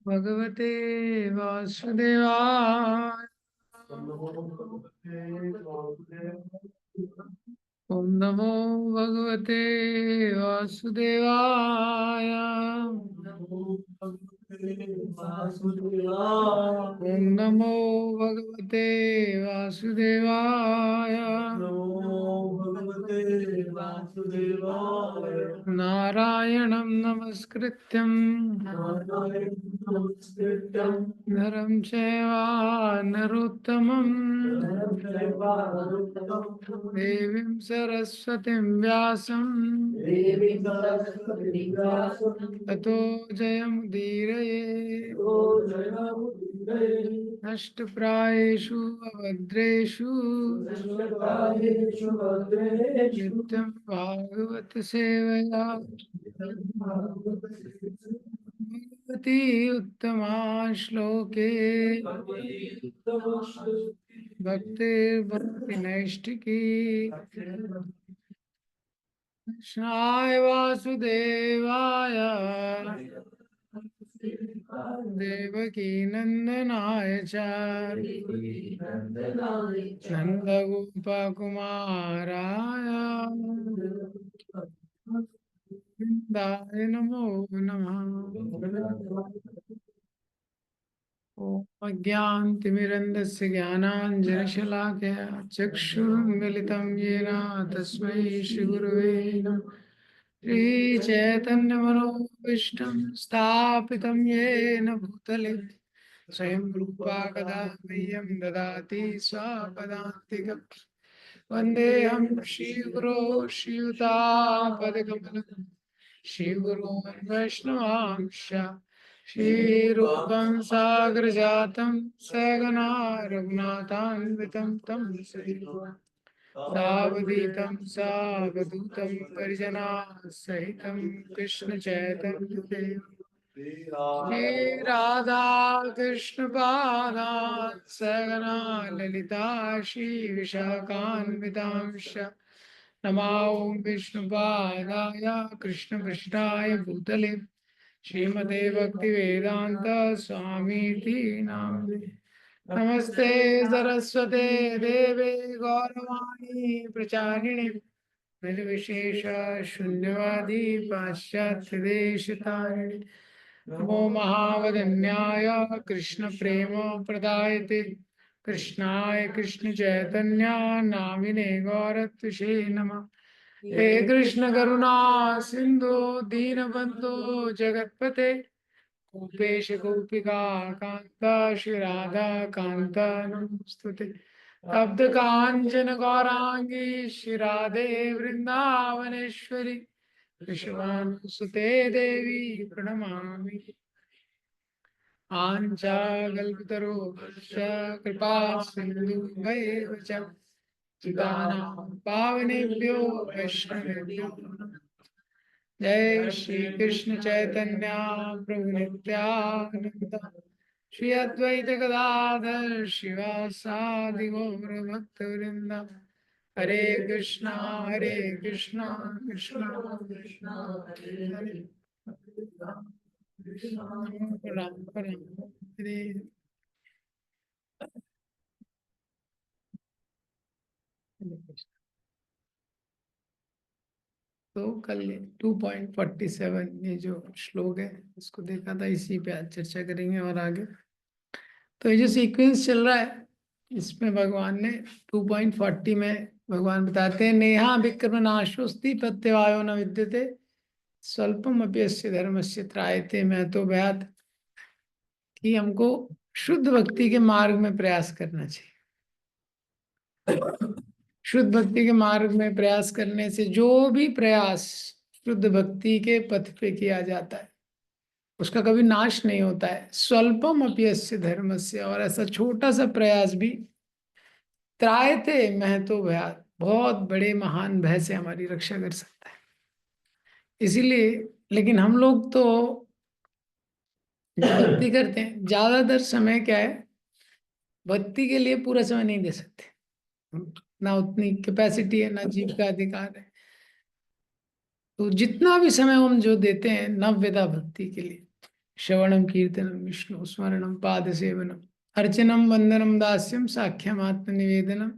भगवते वासुदेवाय। ओम नमो भगवते वासुदेवाय। ओम नमो भगवते वासुदेवाय। नारायणं नमस्कृत्यं नरं चैव नरोत्तमं देवीं सरस्वतीं व्यासं ततो जयमुदीरये। नष्टप्रायेषु अभद्रेषु नित्यं भागवत सेवया भगवती उत्तमा श्लोके भक्तिर्भक्ति नैष्ठिकी। कृष्णाय वासुदेवाय देवकी नंदनाय च नंदगोपकुमाराय वृन्दाय नमो नमः। ॐ अज्ञानतिमिरन्धस्य ज्ञानाञ्जनशलाकया चक्षुरुन्मिलितं येन तस्मै श्रीगुरुवे नमः। श्रीचैतन्यमनोभीष्टं स्थापितं येन भूतले स्वयं रूपा कदा मह्यं ददाति स्वपदान्तिकं। वन्देऽहं श्रीगुरो श्रीयुतापदकमलं श्रीगुरून् वैष्णवांश्च श्रीरूपं सागरजातं सहगना रघुनाथान्वितं तं सावधूतं सावधूतं परिजनाः सहितं कृष्ण चैतन्यदेव श्री राधा कृष्ण पादात् सहगना ललिता श्री विशाखान्वितांश्च नमो विष्णुपादाय कृष्ण पृष्ठाय भूतले श्रीमते भक्ति वेदांत स्वामी नाम। नमस्ते सरस्वते देवे गौरवाणी प्रचारिणे निर्विशेष शून्यवादी पाश्चात्य देश तारिणे नमो महावदन्याय कृष्ण प्रेम प्रदायते कृष्णाय कृष्ण चैतन्य नामिने गौरत्विषे नमः। हे कृष्ण करुणा सिंधु दीनबंधु जगतपते गोपेश गोपिका कांता श्री राधा कांता नमोस्तुते। तप्त कांचन गौरांगी श्री राधे वृंदावनेश्वरी विश्वानुसुते देवी प्रणमामि। आञ्चाकल्पतरुश्च कृपा सिन्धुभैव च पतितानां पावनेभ्यो वैष्णवेभ्यो नमः। जय श्री कृष्ण चैतन्य प्रभु नित्यानंद श्री अद्वैत गदाधर शिवासादि गौर भक्तवृंद। हरे कृष्णा कृष्णा कृष्णा हरे हरे राम राम हरे। तो कल 2.47 ये जो श्लोक है इसको देखा था, इसी पे आज चर्चा करेंगे और आगे। तो ये जो सीक्वेंस चल रहा है इसमें भगवान ने 2.40 में भगवान बताते हैं नेहा विक्रम नाशोस्ति प्रत्यवायो न विद्यते स्वल्पम अप्यस्य धर्मस्य त्रायते मैं तो बयात कि हमको शुद्ध भक्ति के मार्ग में प्रयास करना चाहिए। शुद्ध भक्ति के मार्ग में प्रयास करने से जो भी प्रयास शुद्ध भक्ति के पथ पे किया जाता है उसका कभी नाश नहीं होता है। स्वल्पम अप्यस्य धर्मस्य, और ऐसा छोटा सा प्रयास भी त्रायते महतो भयात, बहुत बड़े महान भय से हमारी रक्षा कर सकता है। इसीलिए लेकिन हम लोग तो जो भक्ति करते हैं ज्यादातर समय क्या है, भक्ति के लिए पूरा समय नहीं दे सकते, ना उतनी कैपेसिटी है ना जीव का अधिकार है। तो जितना भी समय हम जो देते हैं नवविधा भक्ति के लिए श्रवणम कीर्तनम विष्णु स्मरणम पाद सेवनम अर्चनम वंदनम दास्यम साख्यम आत्मनिवेदनम।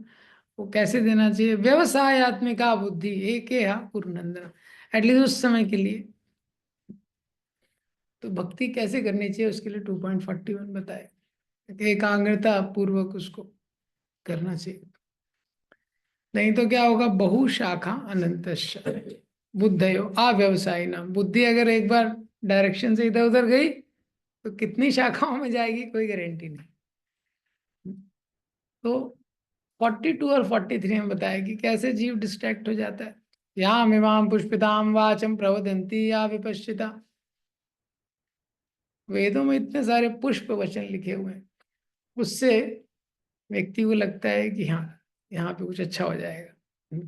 वो कैसे देना चाहिए? व्यवसायत्मिका बुद्धि एक पूर्णनंदनम, एटलीस्ट उस समय के लिए। तो भक्ति कैसे करनी चाहिए उसके लिए 2.41 बताए, एकाग्रता पूर्वक उसको करना चाहिए। नहीं तो क्या होगा? बहुशाखा अनंत बुद्धयो अव्यवसायी नाम। बुद्धि अगर एक बार डायरेक्शन से इधर उधर गई तो कितनी शाखाओं में जाएगी कोई गारंटी नहीं। तो 42 और 43 में बताया कि कैसे जीव डिस्ट्रैक्ट हो जाता है। यहाँ इमाम पुष्पिताम वाचम प्रवदंती या विपश्चिता। वेदों में इतने सारे पुष्प वचन लिखे हुए हैं, उससे व्यक्ति को लगता है कि हाँ यहाँ पे कुछ अच्छा हो जाएगा।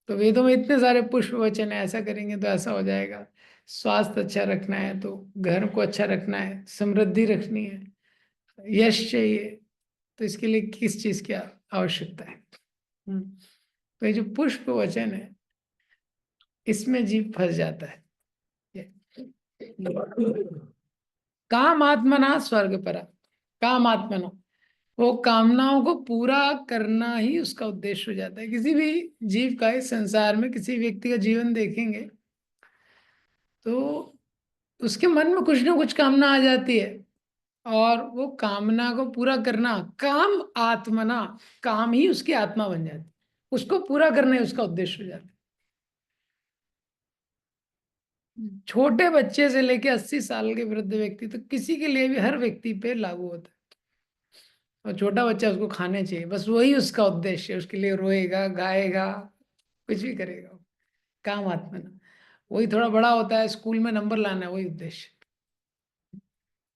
तो वेदों में इतने सारे पुष्प वचन है, ऐसा करेंगे तो ऐसा हो जाएगा। स्वास्थ्य अच्छा रखना है तो घर को अच्छा रखना है, समृद्धि रखनी है, यश चाहिए, तो इसके लिए किस चीज की आवश्यकता है? तो ये जो पुष्प वचन है इसमें जीव फंस जाता है। काम आत्मना स्वर्ग परा। काम आत्मना, वो कामनाओं को पूरा करना ही उसका उद्देश्य हो जाता है। किसी भी जीव का इस संसार में किसी व्यक्ति का जीवन देखेंगे तो उसके मन में कुछ ना कुछ कामना आ जाती है, और वो कामना को पूरा करना, काम आत्मना, काम ही उसकी आत्मा बन जाती है, उसको पूरा करना ही उसका उद्देश्य हो जाता है। छोटे बच्चे से लेके 80 साल के वृद्ध व्यक्ति, तो किसी के लिए भी हर व्यक्ति पे लागू होता है। और छोटा बच्चा, उसको खाने चाहिए, बस वही उसका उद्देश्य है, उसके लिए रोएगा गाएगा कुछ भी करेगा। काम आत्मना। वही थोड़ा बड़ा होता है, स्कूल में नंबर लाना है, वही उद्देश्य,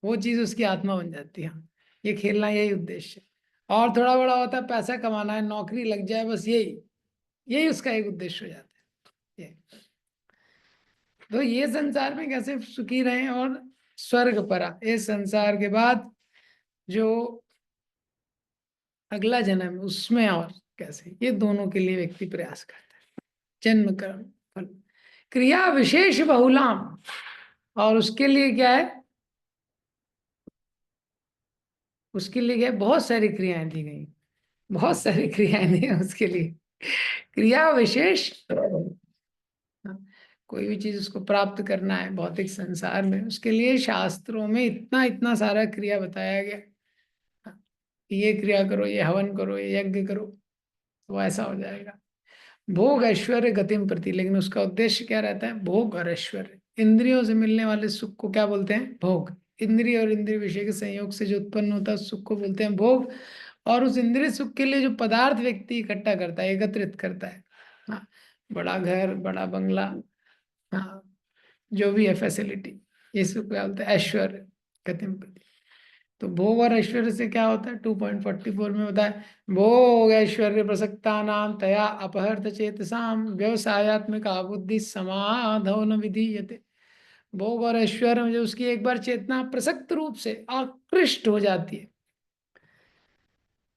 वो चीज उसकी आत्मा बन जाती है। हाँ, ये खेलना यही उद्देश्य है। और थोड़ा बड़ा होता है, पैसा कमाना है, नौकरी लग जाए, बस यही यही उसका एक उद्देश्य हो जाता है। तो ये संसार में कैसे सुखी रहे और स्वर्ग परा, इस संसार के बाद जो अगला जन्म है उसमें और कैसे, ये दोनों के लिए व्यक्ति प्रयास करता है। जन्म कर्म फल क्रिया विशेष बहुलाम, और उसके लिए क्या है? उसके लिए क्या है? बहुत सारी क्रियाएं दी गई, बहुत सारी क्रियाएं दी हैं उसके लिए। क्रिया विशेष, हाँ, कोई भी चीज उसको प्राप्त करना है भौतिक संसार में, उसके लिए शास्त्रों में इतना इतना सारा क्रिया बताया गया। हाँ, ये क्रिया करो, ये हवन करो, ये यज्ञ करो, तो ऐसा हो जाएगा। भोग ऐश्वर्य गतिम प्रति, लेकिन उसका उद्देश्य क्या रहता है? भोग और ऐश्वर्य। इंद्रियों से मिलने वाले सुख को क्या बोलते हैं? भोग। इंद्रिय और इंद्रिय विषय के संयोग से जो उत्पन्न होता है सुख को बोलते हैं भोग। और उस इंद्रिय सुख के लिए जो पदार्थ व्यक्ति इकट्ठा करता है, एकत्रित करता है, हाँ, बड़ा घर, बड़ा बंगला, हाँ, जो भी है फैसिलिटी, ये सब क्या बोलते हैं? ऐश्वर्य गतिम प्रति। तो भोग और ऐश्वर्य से क्या होता है? 2.44 में बताया, भोग ऐश्वर्य प्रसक्ता नाम तया अपहर्त चेतसाम व्यवसायत्मिका बुद्धि समाधौ न विधीयते। भोग और ऐश्वर्य में जो उसकी एक बार चेतना प्रसक्त रूप से आकृष्ट हो जाती है,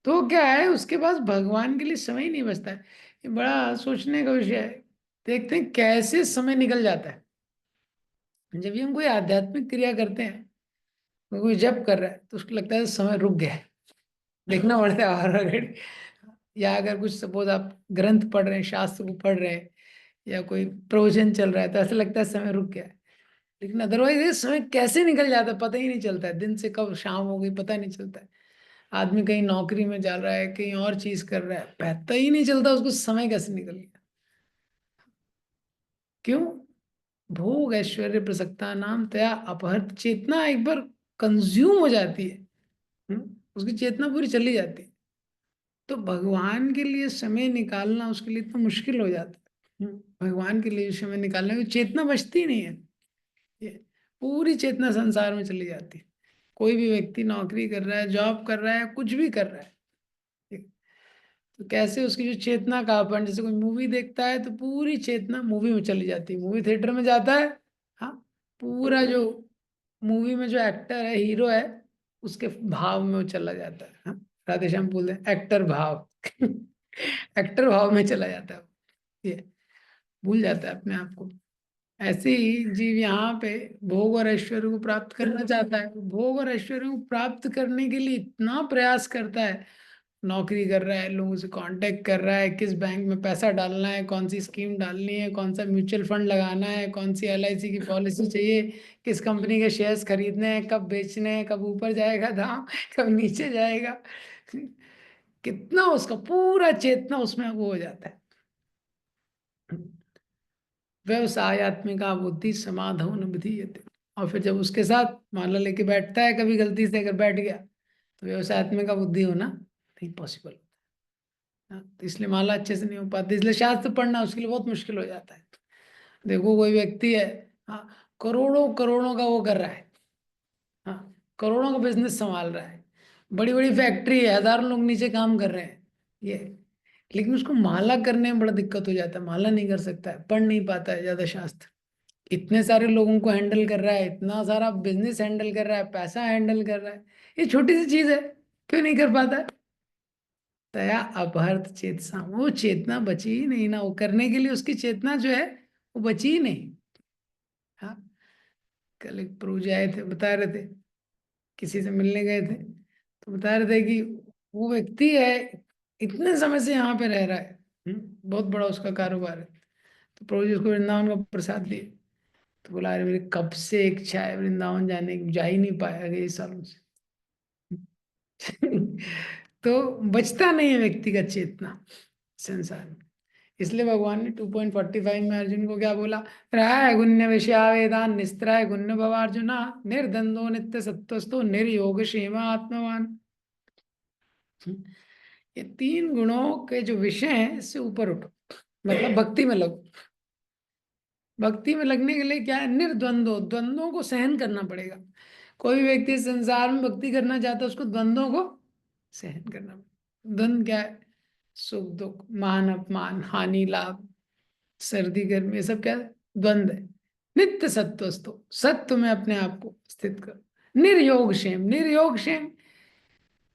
तो क्या है, उसके पास भगवान के लिए समय ही नहीं बचता है। ये बड़ा सोचने का विषय है। देखते हैं कैसे समय निकल जाता है। जब भी हम कोई आध्यात्मिक क्रिया करते हैं, कोई जप कर रहा है, तो उसको लगता है समय रुक गया है, देखना पड़ता है और अगर, या अगर कुछ सपोज आप ग्रंथ पढ़ रहे हैं, शास्त्र को पढ़ रहे हैं, या कोई प्रवचन चल रहा है, तो ऐसा लगता है समय रुक गया है। लेकिन अदरवाइज ये समय कैसे निकल जाता है पता ही नहीं चलता है, दिन से कब शाम हो गई पता नहीं चलता है। आदमी कहीं नौकरी में जा रहा है, कहीं और चीज कर रहा है, पता ही नहीं चलता उसको समय कैसे निकल गया। क्यों? भोग ऐश्वर्य प्रसक्ता नाम तया अपहृत, चेतना एक बार कंज्यूम हो जाती है। उसकी चेतना पूरी चली जाती है। तो भगवान के लिए समय निकालना उसके लिए इतना मुश्किल हो जाता है। भगवान के लिए समय निकालने की चेतना बचती नहीं है। ये पूरी चेतना संसार में चली जाती है। कोई भी व्यक्ति नौकरी कर रहा है, जॉब कर रहा है, कुछ भी कर रहा है, ठीक? तो कैसे उसकी जो चेतना का अपन, जैसे कोई मूवी देखता है तो पूरी चेतना मूवी में चली जाती है, मूवी थिएटर में जाता है, हाँ, पूरा जो मूवी में जो एक्टर है, हीरो है, उसके भाव में वो चला जाता है। हाँ, राधे श्याम बोलते हैं एक्टर भाव। एक्टर भाव में चला जाता है, ये भूल जाता है अपने आप को। ऐसे ही जीव यहाँ पे भोग और ऐश्वर्य को प्राप्त करना चाहता है, भोग और ऐश्वर्य को प्राप्त करने के लिए इतना प्रयास करता है, नौकरी कर रहा है, लोगों से कांटेक्ट कर रहा है, किस बैंक में पैसा डालना है, कौन सी स्कीम डालनी है, कौन सा म्यूचुअल फंड लगाना है, कौन सी LIC की पॉलिसी चाहिए, किस कंपनी के शेयर्स खरीदने हैं, कब बेचने हैं, कब ऊपर जाएगा दाम, कब नीचे जाएगा। कितना उसका पूरा चेतना उसमें वो हो जाता है। व्यवसायत्मिका बुद्धि समाधौ न विधीयते। और फिर जब उसके साथ माला लेके बैठता है, कभी गलती से अगर बैठ गया, तो व्यवसायत्मिका बुद्धि होना नहीं पॉसिबल। तो इसलिए माला अच्छे से नहीं हो पाती, इसलिए शास्त्र पढ़ना उसके लिए बहुत मुश्किल हो जाता है। देखो कोई व्यक्ति है, हाँ, करोड़ों करोड़ों का वो कर रहा है, हाँ, करोड़ों का बिजनेस संभाल रहा है, बड़ी बड़ी फैक्ट्री है, हजारों लोग नीचे काम कर रहे हैं, ये, लेकिन उसको माला करने में बड़ा दिक्कत हो जाता है, माला नहीं कर सकता है, पढ़ नहीं पाता है ज्यादा शास्त्र, इतने सारे लोगों को हैंडल कर रहा है, इतना सारा बिजनेस हैंडल कर रहा है, पैसा हैंडल कर रहा है, ये छोटी सी चीज है, क्यों नहीं कर पाता है? तया अपहर्त चेतना, वो चेतना बची ही नहीं ना, वो करने के लिए उसकी चेतना जो है वो बची ही नहीं। हाँ, कल एक प्रभु जी आए थे, बता रहे थे, किसी से मिलने गए थे, तो बता रहे थे कि वो व्यक्ति है, इतने समय से यहाँ पे रह रहा है, बहुत बड़ा उसका कारोबार है, तो प्रभु जी उसको वृंदावन का प्रसाद दिए, तो बोला अरे मेरी कब से इच्छा है वृंदावन जाने की, जा ही नहीं पाया कई सालों से। तो बचता नहीं है व्यक्ति का चेतना संसार में। इसलिए भगवान ने 2.45 में अर्जुन को क्या बोला, त्राय गुण्य विषया वेदान निस्त्राय गुण्य भवार्जुना निर्द्वंद्वो नित्य सत्वस्तो निर्योग क्षेम आत्मवान। ये 3 गुणों के जो विषय हैं, इससे ऊपर उठो, मतलब भक्ति में लगो। भक्ति में लगने के लिए क्या है, निर्द्वंद्व, द्वंद्वों को सहन करना पड़ेगा। कोई भी व्यक्ति संसार में भक्ति करना चाहता है, उसको द्वंद्वों को सहन करना पड़ेगा। द्वंद्व क्या है, सुख दुख, मान अपमान, हानि लाभ, सर्दी गर्मी, ये सब क्या है, द्वंद्व है। नित्य सत्वस्तो, सत्व में अपने आप को स्थित करो। निर्योग क्षेम, निर्योग क्षेम,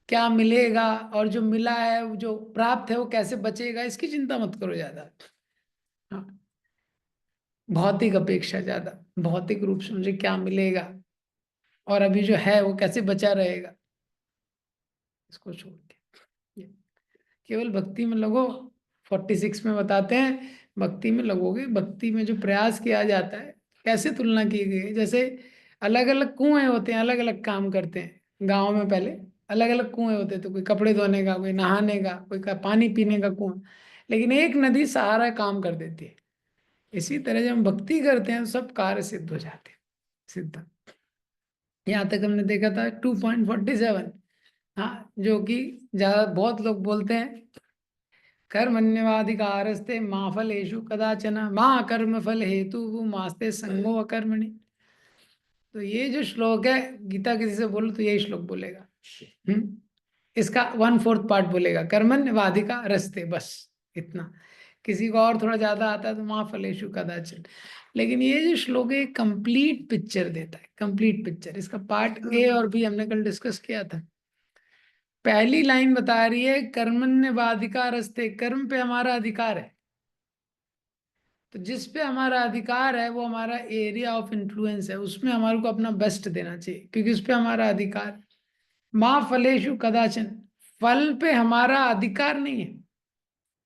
क्या मिलेगा और जो मिला है, वो जो प्राप्त है वो कैसे बचेगा, इसकी चिंता मत करो ज्यादा। हाँ, भौतिक अपेक्षा ज्यादा, भौतिक रूप से मुझे क्या मिलेगा और अभी जो है वो कैसे बचा रहेगा, इसको छोड़ के ये केवल भक्ति में लगो। 46 में बताते हैं, भक्ति में लगोगे, भक्ति में जो प्रयास किया जाता है, कैसे तुलना की गई है, जैसे अलग अलग कुएं होते हैं, अलग अलग काम करते हैं। गांव में पहले अलग अलग कुएं होते थे, कोई कपड़े धोने का, कोई नहाने का, कोई का पानी पीने का कुआं, लेकिन एक नदी सारा काम कर देती है। इसी तरह जब हम भक्ति करते हैं तो सब कार्य सिद्ध हो जाते हैं, सिद्ध। यहाँ तक हमने देखा था 2.47, हाँ, जो कि ज्यादा बहुत लोग बोलते हैं, कर्मण्यवाधिकारस्ते माँ फलेषु कदाचन माँ कर्म फल हेतु मास्ते संगो अकर्मणि। तो ये जो श्लोक है, गीता किसी से बोलो तो यही श्लोक बोलेगा। इसका 1/4 पार्ट बोलेगा, कर्मण्यवाधिका रस्ते, बस इतना। किसी को और थोड़ा ज्यादा आता है तो माँ फलेषु कदाचन। लेकिन ये जो श्लोक है कंप्लीट पिक्चर देता है, कंप्लीट पिक्चर। इसका पार्ट A और B हमने कल डिस्कस किया था। पहली लाइन बता रही है कर्मण्यवाधिकार रस्ते, कर्म पे हमारा अधिकार है, तो जिस पे हमारा अधिकार है वो हमारा एरिया ऑफ इन्फ्लुएंस है, उसमें हमारे को अपना बेस्ट देना चाहिए, क्योंकि उस पे हमारा अधिकार है। माँ फलेषु कदाचन, फल पे हमारा अधिकार नहीं है,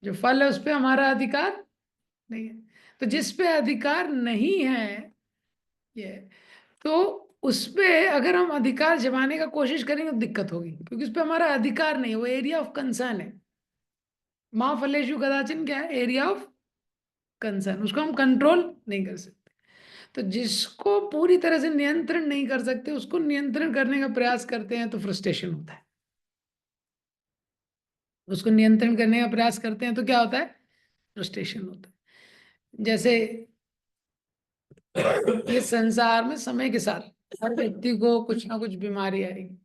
जो फल है उस पे हमारा अधिकार नहीं है। तो जिस पे अधिकार नहीं है ये, तो उस पे अगर हम अधिकार जमाने का कोशिश करेंगे तो दिक्कत होगी, क्योंकि उस पे हमारा अधिकार नहीं है, वो एरिया ऑफ कंसर्न है। माँ फलेषु कदाचन क्या है, एरिया ऑफ कंसर्न, उसको हम कंट्रोल नहीं कर सकते। तो जिसको पूरी तरह से नियंत्रण नहीं कर सकते, उसको नियंत्रण करने का प्रयास करते हैं तो फ्रस्ट्रेशन होता है। उसको नियंत्रण करने का प्रयास करते हैं तो क्या होता है, फ्रस्ट्रेशन होता है। जैसे ये संसार में समय के साथ हर व्यक्ति को कुछ ना कुछ बीमारी आएगी,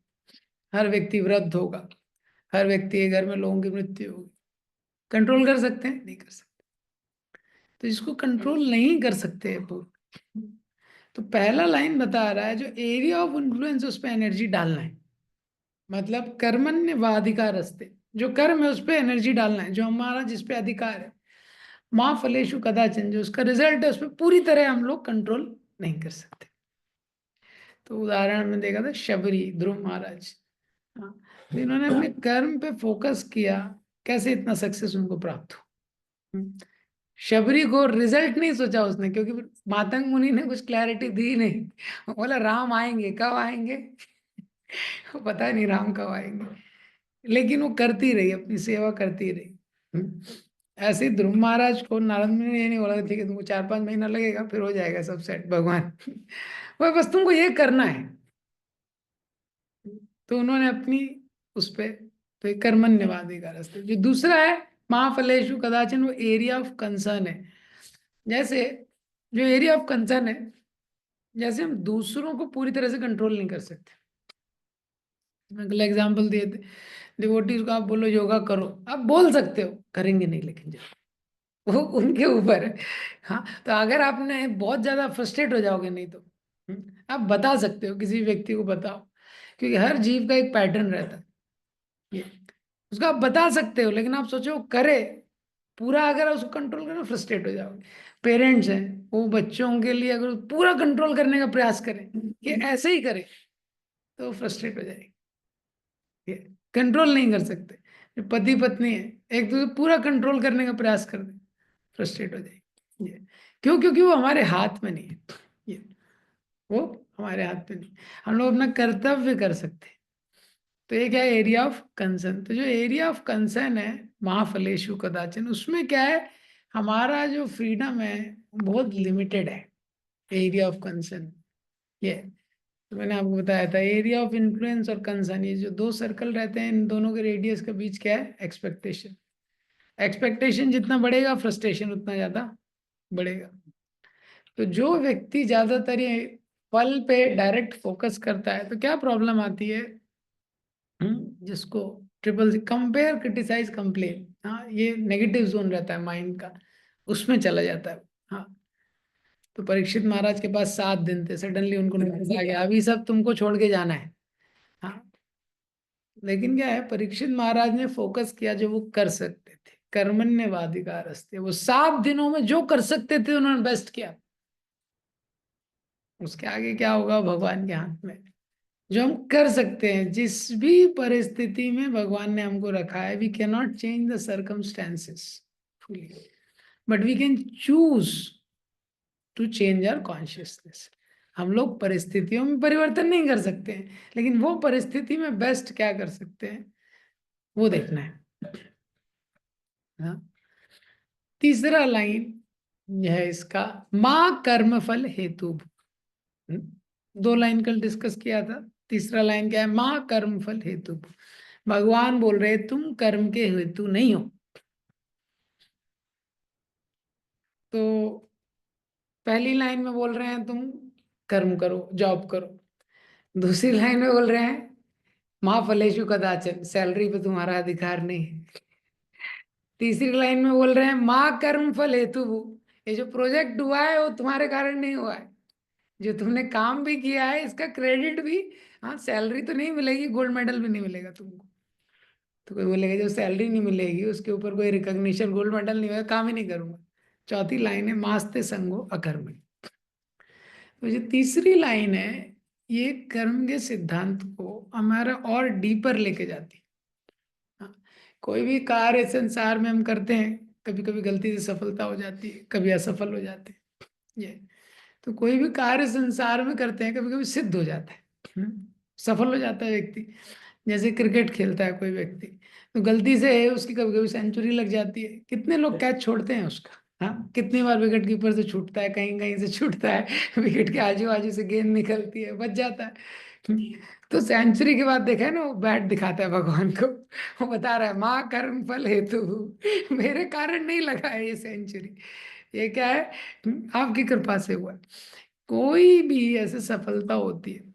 हर व्यक्ति वृद्ध होगा, हर व्यक्ति के घर में लोगों की मृत्यु होगी। कंट्रोल कर सकते हैं, नहीं कर सकते। तो इसको कंट्रोल नहीं कर सकते हैं पूर्ण। तो पहला लाइन बता रहा है जो एरिया ऑफ इन्फ्लुएंस, उस पर एनर्जी डालना है। मतलब कर्मण्य व अधिकार रस्ते, जो कर्म है उस पर एनर्जी डालना है, जो हमारा जिस पे अधिकार है। माँ फलेषु कदाचन, जो उसका रिजल्ट है उसमें पूरी तरह हम लोग कंट्रोल नहीं कर सकते। तो उदाहरण में देखा था शबरी, ध्रुव महाराज। हाँ, तो इन्होंने अपने कर्म पे फोकस किया, कैसे इतना सक्सेस उनको प्राप्त हो। शबरी को रिजल्ट नहीं सोचा उसने, क्योंकि मातंग मुनि ने कुछ क्लैरिटी दी नहीं। बोला राम आएंगे, कब आएंगे पता नहीं राम कब आएंगे, लेकिन वो करती रही, अपनी सेवा करती रही। ऐसे ही ध्रुव महाराज को नारद मुनि ने ये नहीं बोला ठीक है तुमको 4-5 महीना लगेगा फिर हो जाएगा सब सेट भगवान वह बस तुमको ये करना है। तो उन्होंने अपनी उस पे, तो एक कर्मण्यवादी का रास्ते। जो दूसरा है महाफलेषु कदाचन, वो एरिया ऑफ कंसर्न है। जैसे जो एरिया ऑफ कंसर्न है, जैसे हम दूसरों को पूरी तरह से कंट्रोल नहीं कर सकते। मैं अगला एग्जाम्पल दिए थे, डिवोटीज को आप बोलो योगा करो, आप बोल सकते हो, करेंगे नहीं, लेकिन जब वो उनके ऊपर है। हाँ, तो अगर आपने बहुत ज्यादा फ्रस्ट्रेट हो जाओगे, नहीं तो आप बता सकते हो, किसी व्यक्ति को बताओ, क्योंकि हर जीव का एक पैटर्न रहता है ये, उसका आप बता सकते हो, लेकिन आप सोचो करे पूरा, अगर उसको कंट्रोल करना फ्रस्ट्रेट हो जाओगे। पेरेंट्स हैं, वो बच्चों के लिए अगर पूरा कंट्रोल करने का प्रयास करें कि ऐसे ही करे, तो फ्रस्ट्रेट हो जाएगी, कंट्रोल नहीं कर सकते। पति पत्नी है, एक दूसरे को पूरा कंट्रोल करने का प्रयास कर दे, फ्रस्ट्रेट हो जाएगी। ये क्यों? क्योंकि वो हमारे हाथ में नहीं है, ये वो हमारे हाथ में नहीं। हम लोग अपना कर्तव्य कर सकते हैं। तो ये क्या है? Area of concern. तो जो एरिया ऑफ कंसर्न है महाफलेषु कदाचन, उसमें क्या है, हमारा जो फ्रीडम है बहुत लिमिटेड है। एरिया ऑफ कंसर्न ये, तो मैंने आपको बताया था एरिया ऑफ इन्फ्लुएंस और कंसर्न, ये जो दो सर्कल रहते हैं, इन दोनों के रेडियस के बीच क्या है? एक्सपेक्टेशन। एक्सपेक्टेशन जितना बढ़ेगा फ्रस्ट्रेशन उतना ज्यादा बढ़ेगा। तो जो व्यक्ति ज्यादातर ये फल पे डायरेक्ट फोकस करता है, तो क्या प्रॉब्लम आती है? जिसको ट्रिपल कंपेयर, क्रिटिसाइज, कंप्लेन, हाँ, ये नेगेटिव जोन रहता है माइंड का, उसमें चला जाता है। हाँ, तो परीक्षित महाराज के पास 7 दिन थे, सडनली उनको नोटिस आ गया अभी सब तुमको छोड़ के जाना है। हाँ, लेकिन क्या है, परीक्षित महाराज ने फोकस किया जो वो कर सकते थे, कर्मण्यवादिका रास्ते, वो 7 दिनों में जो कर सकते थे उन्होंने बेस्ट किया। उसके आगे क्या होगा भगवान के हाथ में। जो हम कर सकते हैं, जिस भी परिस्थिति में भगवान ने हमको रखा है, we can not change the circumstances fully, but we can choose to change our consciousness. हम लोग परिस्थितियों में परिवर्तन नहीं कर सकते हैं, लेकिन वो परिस्थिति में बेस्ट क्या कर सकते हैं वो देखना है। हाँ? तीसरा लाइन यह है इसका, माँ कर्मफल हेतु। 2 लाइन कल डिस्कस किया था। तीसरा लाइन क्या है? माँ कर्मफल हेतु। भगवान बोल रहे तुम कर्म के हेतु नहीं हो। तो पहली लाइन में बोल रहे हैं तुम कर्म करो, जॉब करो। दूसरी लाइन में बोल रहे हैं माँ फलेषु कदाचन, सैलरी पे तुम्हारा अधिकार नहीं है। तीसरी लाइन में बोल रहे हैं माँ कर्म फल हेतु, ये जो प्रोजेक्ट हुआ है वो तुम्हारे कारण नहीं हुआ है, जो तुमने काम भी किया है इसका क्रेडिट भी, हाँ, सैलरी तो नहीं मिलेगी, गोल्ड मेडल भी नहीं मिलेगा तुमको। तो कोई बोलेगा जो सैलरी नहीं मिलेगी उसके ऊपर कोई रिकॉग्निशन, गोल्ड मेडल नहीं होगा, काम ही नहीं करूंगा। चौथी लाइन है मास्ते संगो अकर्मणि। तो जो तीसरी लाइन है, ये कर्म के सिद्धांत को हमारा और डीपर लेके जाती है। हाँ, कोई भी कार्य संसार में हम करते हैं, कभी कभी गलती से सफलता हो जाती है, कभी असफल हो जाते हैं। ये तो कोई भी कार्य संसार में करते हैं, कभी कभी सिद्ध हो जाता है, सफल हो जाता है व्यक्ति। जैसे क्रिकेट खेलता है कोई व्यक्ति, तो गलती से उसकी कभी कभी सेंचुरी लग जाती है, कितने लोग कैच छोड़ते हैं उसका। हाँ, कितनी बार विकेट कीपर से छूटता है, कहीं कहीं से छूटता है विकेट के आजू बाजू से गेंद निकलती है, बच जाता है। तो सेंचुरी के बाद देखा है ना, वो बैट दिखाता है भगवान को, वो बता रहा है माँ कर्म फल हेतु, मेरे कारण नहीं लगा है ये सेंचुरी, ये क्या है? आपकी कृपा से हुआ। कोई भी ऐसे सफलता होती है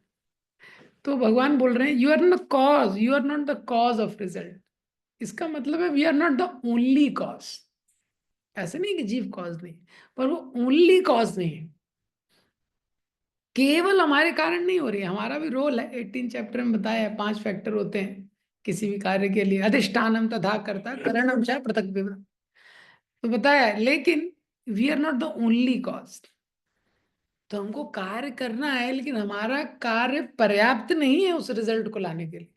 तो भगवान बोल रहे हैं you are not cause, you are not the cause of result. इसका मतलब है we are not the only cause. ऐसे नहीं कि जीव कॉज नहीं, पर वो ओनली कॉज नहीं है। केवल हमारे कारण नहीं हो रही है, हमारा भी रोल है। 18 चैप्टर में बताया है 5 फैक्टर होते हैं किसी भी कार्य के लिए। अधिष्ठानम तथा कर्ता, करणम च पृथक विवरण। तो बताया, लेकिन we are not the only cause. तो हमको कार्य करना है, लेकिन हमारा कार्य पर्याप्त नहीं है उस रिजल्ट को लाने के लिए।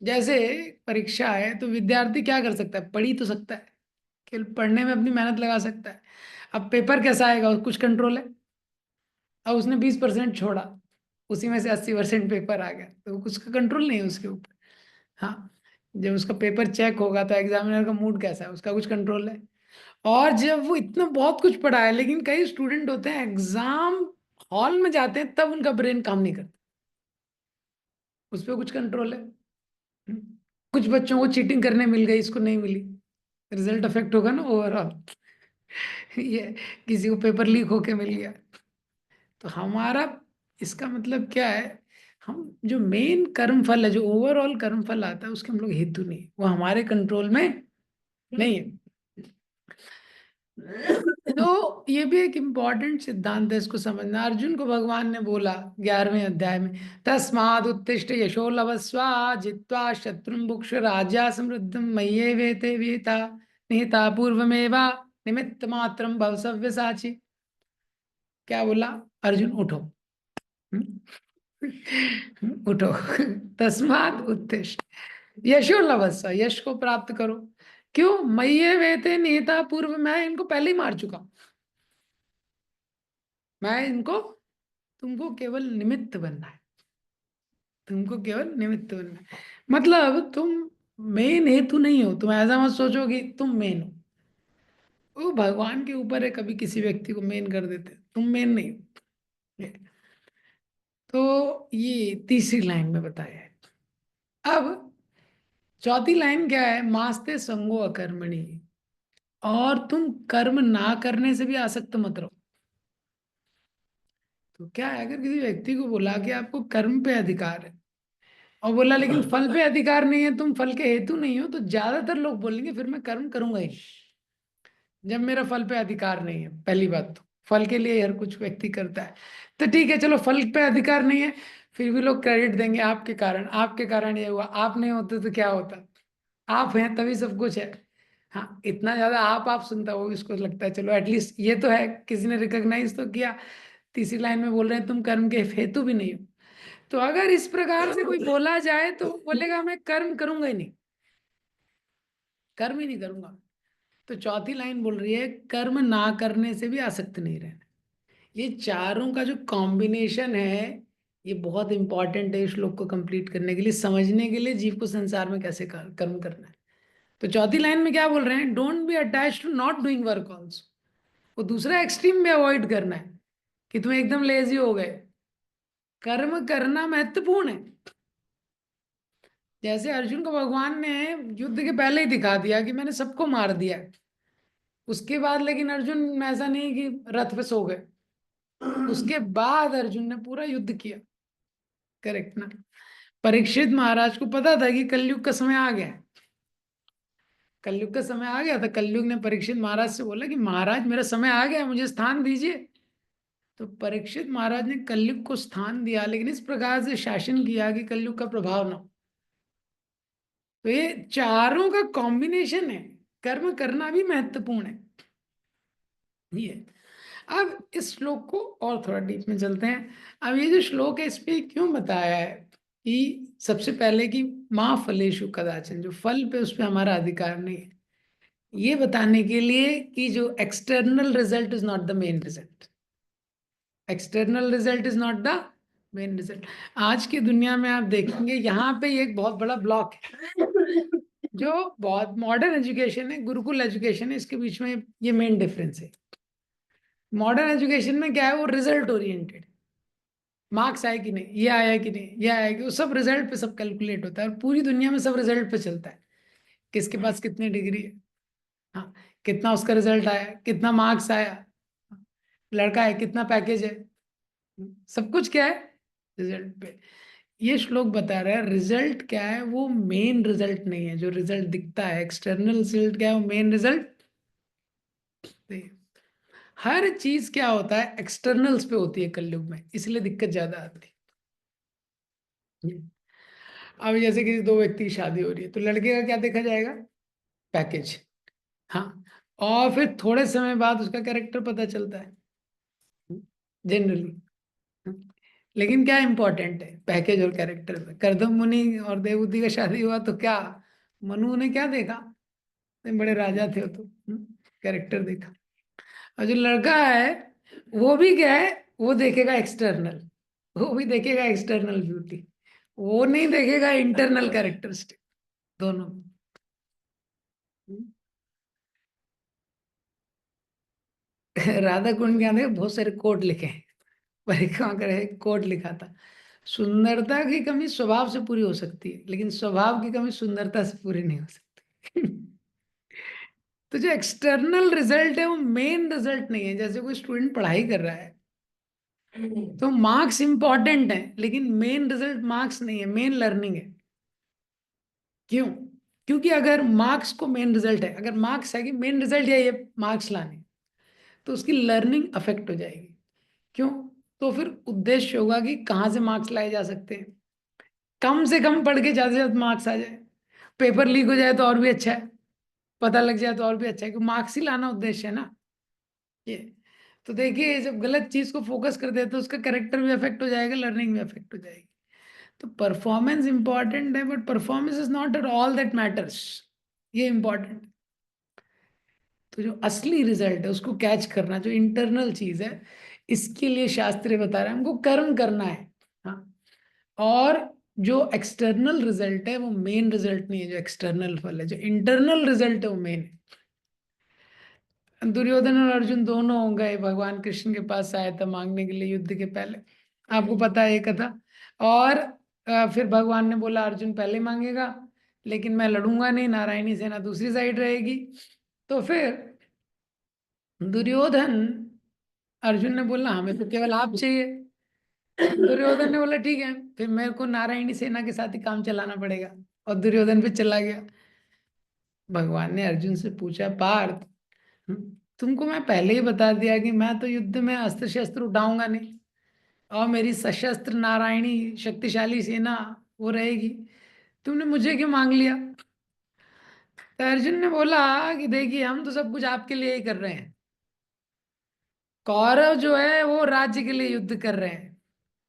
जैसे परीक्षा है तो विद्यार्थी क्या कर सकता है, पढ़ ही तो सकता है, केवल पढ़ने में अपनी मेहनत लगा सकता है। अब पेपर कैसा आएगा, कुछ कंट्रोल है। अब उसने 20% छोड़ा, उसी में से 80% पेपर आ गया, तो कुछ का कंट्रोल नहीं है उसके ऊपर। हाँ, जब उसका पेपर चेक होगा तो एग्जामिनर का मूड कैसा है, उसका कुछ कंट्रोल है। और जब वो इतना बहुत कुछ पढ़ा है, लेकिन कई स्टूडेंट होते हैं एग्जाम हॉल में जाते हैं तब उनका ब्रेन काम नहीं करता, उस पर कुछ कंट्रोल है। हम्म। कुछ बच्चों को चीटिंग करने मिल गई, इसको नहीं मिली, रिजल्ट अफेक्ट होगा ना ओवरऑल। ये किसी को पेपर लीक होके मिल गया। तो हमारा इसका मतलब क्या है, हम जो मेन कर्म फल है, जो ओवरऑल कर्म फल आता है, उसके हम लोग हेतु नहीं, वो हमारे कंट्रोल में नहीं है। तो ये भी एक इम्पॉर्टेंट सिद्धांत है, इसको समझना। अर्जुन को भगवान ने बोला 11वें अध्याय में, तस्माद उत्तिष्ठ यशो लभस्व जित्वा शत्रुं भुक्ष राजा समृद्धम मय्ये वेते वेता निहिता पूर्वमेवा निमित्त मात्रम भव सव्यसाची। क्या बोला, अर्जुन उठो। हम्म? उठो। तस्मात उत्तिष्ठ यशो लभस्व, यश को प्राप्त करो। क्यों, मय्ये वेते निहिता पूर्व, मैं इनको पहले ही मार चुका हूं। मैं इनको, तुमको केवल निमित्त बनना है, तुमको केवल निमित्त बनना है। मतलब तुम मेन हेतु नहीं हो, तुम ऐसा मत सोचो कि तुम मेन हो। वो भगवान के ऊपर है, कभी किसी व्यक्ति को मेन कर देते हैं, तुम मेन नहीं हो। ये- तो ये तीसरी लाइन में बताया है। अब चौथी लाइन क्या है, मास्ते संगो अकर्मणि, और तुम कर्म ना करने से भी आसक्त मत रहो। तो क्या है, अगर किसी व्यक्ति को बोला कि आपको कर्म पे अधिकार है, और बोला लेकिन फल पे अधिकार नहीं है, तुम फल के हेतु नहीं हो, तो ज्यादातर लोग बोलेंगे फिर मैं कर्म करूंगा ही, जब मेरा फल पे अधिकार नहीं है। पहली बात तो फल के लिए हर कुछ व्यक्ति करता है, तो ठीक है चलो फल पे अधिकार नहीं है, फिर भी लोग क्रेडिट देंगे आपके कारण, आपके कारण ये हुआ, आप नहीं होते तो क्या होता, आप हैं तभी सब कुछ है। हाँ, इतना ज्यादा आप सुनता हो, इसको लगता है चलो एटलीस्ट ये तो है, किसी ने रिकॉग्नाइज तो किया। तीसरी लाइन में बोल रहे हैं तुम कर्म के हेतु भी नहीं हो। तो अगर इस प्रकार से कोई बोला जाए तो बोलेगा मैं कर्म करूंगा ही नहीं, कर्म ही नहीं करूंगा। तो चौथी लाइन बोल रही है कर्म ना करने से भी आसक्त नहीं रहना। ये चारों का जो कॉम्बिनेशन है, ये बहुत इंपॉर्टेंट है श्लोक को कंप्लीट करने के लिए, समझने के लिए जीव को संसार में कैसे कर्म करना है। तो चौथी लाइन में क्या बोल रहे हैं, don't be attach to not doing work also. वो दूसरा एक्सट्रीम में अवॉइड करना है कि तुम एकदम लेजी हो गए। कर्म करना महत्वपूर्ण है। जैसे अर्जुन को भगवान ने युद्ध के पहले ही दिखा दिया कि मैंने सबको मार दिया है, उसके बाद लेकिन अर्जुन ऐसा नहीं कि रथ पे सो गए, उसके बाद अर्जुन ने पूरा युद्ध किया। करेक्ट ना। परीक्षित महाराज को पता था कि कलयुग का समय आ गया है, कलयुग का समय आ गया था। कलयुग ने परीक्षित महाराज से बोला कि महाराज मेरा समय आ गया, मुझे स्थान दीजिए। तो परीक्षित महाराज ने कलयुग को स्थान दिया, लेकिन इस प्रकार से शासन किया कि कलयुग का प्रभाव ना हो। तो ये चारों का कॉम्बिनेशन है, कर्म करना भी महत्वपूर्ण है ये। अब इस श्लोक को और थोड़ा डीप में चलते हैं। अब ये जो श्लोक है, इस पे क्यों बताया है कि सबसे पहले कि माँ फलेषु कदाचन, जो फल पे उस पे हमारा अधिकार नहीं है, ये बताने के लिए कि जो external result is not the main result, external result is not the main result. आज की दुनिया में आप देखेंगे यहाँ पे ये एक बहुत बड़ा ब्लॉक है, जो बहुत मॉडर्न एजुकेशन है, गुरुकुल एजुकेशन है, इसके बीच में ये मेन डिफरेंस है। मॉडर्न एजुकेशन में क्या है, वो रिजल्ट ओरिएंटेड, मार्क्स आए कि नहीं, ये आया कि नहीं, ये आया कि, वो सब रिजल्ट पे सब कैलकुलेट होता है, और पूरी दुनिया में सब रिजल्ट पे चलता है। किसके पास कितनी डिग्री है, हाँ, कितना उसका रिजल्ट आया, कितना मार्क्स आया, लड़का है कितना पैकेज है, सब कुछ क्या है, रिजल्ट पे। ये श्लोक बता रहा है रिजल्ट क्या है, वो मेन रिजल्ट नहीं है, जो रिजल्ट दिखता है एक्सटर्नल रिजल्ट क्या है, वो मेन रिजल्ट नहीं है। हर चीज क्या होता है एक्सटर्नल्स पे होती है कलयुग में, इसलिए दिक्कत ज्यादा आती है। अब जैसे कि दो व्यक्ति की शादी हो रही है, तो लड़के का क्या देखा जाएगा, पैकेज। हाँ, और फिर थोड़े समय बाद उसका कैरेक्टर पता चलता है जनरली। लेकिन क्या इंपॉर्टेंट है, पैकेज और कैरेक्टर में। करदम मुनि और देवहूति का शादी हुआ तो क्या, मनु ने क्या देखा, तुम बड़े राजा थे हो तो कैरेक्टर देखा। और जो लड़का है वो भी क्या है, वो देखेगा एक्सटर्नल, वो भी देखेगा एक्सटर्नल ब्यूटी, वो नहीं देखेगा इंटरनल कैरेक्टरिस्टिक दोनों। राधा कुंड के अंदर बहुत सारे कोट लिखे हैं, परिक्रमा करे कोट लिखा था, सुंदरता की कमी स्वभाव से पूरी हो सकती है, लेकिन स्वभाव की कमी सुंदरता से पूरी नहीं हो सकती। तो जो एक्सटर्नल रिजल्ट है वो मेन रिजल्ट नहीं है। जैसे कोई स्टूडेंट पढ़ाई कर रहा है तो मार्क्स इंपॉर्टेंट है, लेकिन मेन रिजल्ट मार्क्स नहीं है, मेन लर्निंग है। क्यों? क्योंकि अगर मार्क्स को मेन रिजल्ट है, अगर मार्क्स है कि मेन रिजल्ट है ये मार्क्स लाने, तो उसकी लर्निंग अफेक्ट हो जाएगी। क्यों? तो फिर उद्देश्य होगा कि कहाँ से मार्क्स लाए जा सकते हैं, कम से कम पढ़ के ज्यादा से ज्यादा मार्क्स आ जाए, पेपर लीक हो जाए तो और भी अच्छा है, पता लग जाए तो और भी अच्छा है, क्योंकि मार्क्स ही लाना उद्देश्य है ना ये। तो देखिए जब गलत चीज को फोकस कर दे तो उसका करेक्टर भी अफेक्ट हो जाएगा, लर्निंग भी अफेक्ट हो जाएगी। तो परफॉर्मेंस इंपॉर्टेंट है, but performance is not at all that matters, ये इंपॉर्टेंट। तो जो असली रिजल्ट है उसको कैच करना, जो इंटरनल चीज है, इसके लिए शास्त्र बता रहे हैं हमको कर्म करना है। हाँ, और जो एक्सटर्नल रिजल्ट है वो मेन रिजल्ट नहीं है, जो एक्सटर्नल फल है, जो इंटरनल रिजल्ट है वो मेन है। दुर्योधन और अर्जुन दोनों हो गए भगवान कृष्ण के पास सहायता मांगने के लिए युद्ध के पहले, आपको पता है ये कथा। और फिर भगवान ने बोला अर्जुन पहले मांगेगा, लेकिन मैं लड़ूंगा नहीं, नारायणी सेना दूसरी साइड रहेगी। तो फिर दुर्योधन, अर्जुन ने बोला हमें तो केवल आप चाहिए। दुर्योधन ने बोला ठीक है, फिर मेरे को नारायणी सेना के साथ ही काम चलाना पड़ेगा, और दुर्योधन पे चला गया। भगवान ने अर्जुन से पूछा पार्थ, तुमको मैं पहले ही बता दिया कि मैं तो युद्ध में अस्त्र शस्त्र उठाऊंगा नहीं, और मेरी सशस्त्र नारायणी शक्तिशाली सेना वो रहेगी, तुमने मुझे क्यों मांग लिया? तो अर्जुन ने बोला कि देखिए हम तो सब कुछ आपके लिए ही कर रहे हैं, कौरव जो है वो राज्य के लिए युद्ध कर रहे हैं,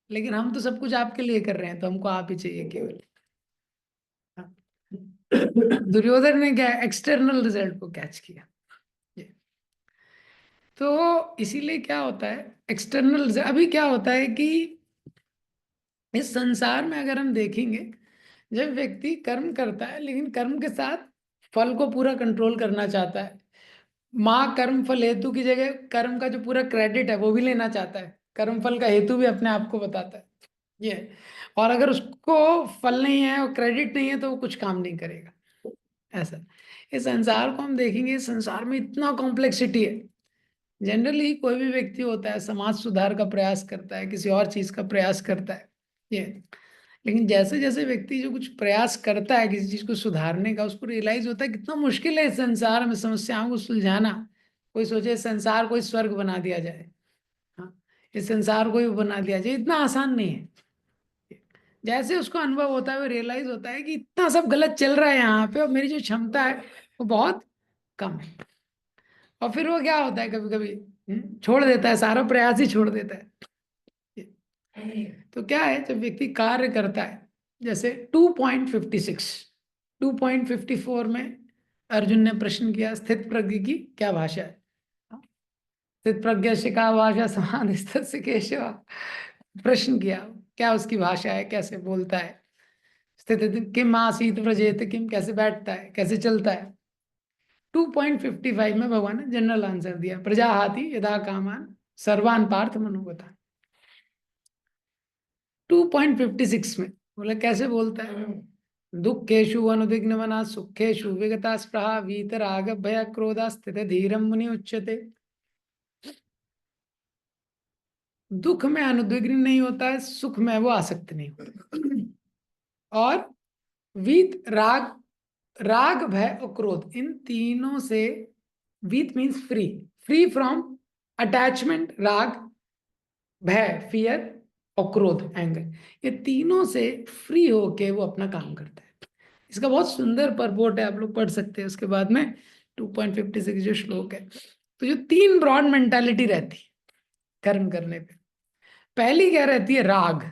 लेकिन हम तो सब कुछ आपके लिए कर रहे हैं, तो हमको आप ही चाहिए केवल। हाँ। दुर्योधन ने क्या एक्सटर्नल रिजल्ट को कैच किया ये। तो इसीलिए क्या होता है एक्सटर्नल, अभी क्या होता है कि इस संसार में अगर हम देखेंगे, जब व्यक्ति कर्म करता है लेकिन कर्म के साथ फल को पूरा कंट्रोल करना चाहता है, माँ कर्म फल हेतु की जगह कर्म का जो पूरा क्रेडिट है वो भी लेना चाहता है, कर्म फल का हेतु भी अपने आप को बताता है ये। और अगर उसको फल नहीं है और क्रेडिट नहीं है तो वो कुछ काम नहीं करेगा, ऐसा। इस संसार को हम देखेंगे, इस संसार में इतना कॉम्प्लेक्सिटी है। जनरली कोई भी व्यक्ति होता है समाज सुधार का प्रयास करता है, किसी और चीज का प्रयास करता है ये, लेकिन जैसे जैसे व्यक्ति जो कुछ प्रयास करता है किसी चीज को सुधारने का, उसको रियलाइज होता है कितना मुश्किल है इस संसार में समस्याओं को सुलझाना। कोई सोचे इस संसार को ही स्वर्ग बना दिया जाए, हाँ, इस संसार को ही बना दिया जाए, इतना आसान नहीं है। जैसे उसको अनुभव होता है वो रियलाइज होता है कि इतना सब गलत चल रहा है यहाँ पे, और मेरी जो क्षमता है वो बहुत कम है। और फिर वो क्या होता है कभी कभी छोड़ देता है, सारा प्रयास ही छोड़ देता है। तो क्या है जब व्यक्ति कार्य करता है, जैसे 2.56 2.54 में अर्जुन ने प्रश्न किया स्थित प्रज्ञ की क्या भाषा है, स्थित प्रज्ञ से का भाषा समान स्थित से केशव, प्रश्न किया क्या उसकी भाषा है, कैसे बोलता है, स्थित किम आसीत व्रजेत किम, कैसे बैठता है, कैसे चलता है। 2.55 में भगवान ने जनरल आंसर दिया, प्रजा हाथी यदा कामान सर्वान पार्थ मनोगता। 2.56 में बोला कैसे बोलता है, दुखेशु अनुद्विग्न मना सुखेशु विगता स्पृहा वीतराग भय क्रोधा स्थित धीरम मुनि उच्यते। दुख में अनुद्विग्न नहीं होता है, सुख में वो आसक्त नहीं होता, और वीत राग, राग भय और क्रोध, इन तीनों से, वीत means free, free from attachment, राग भय फियर, और क्रोध एंगर, ये तीनों से फ्री होके वो अपना काम करता है। इसका बहुत सुंदर परपोर्ट है, आप लोग पढ़ सकते हैं उसके बाद में। 2.56 जो श्लोक है, तो जो 3 ब्रॉड मेंटालिटी रहती है कर्म करने पे। पहली क्या रहती है? राग।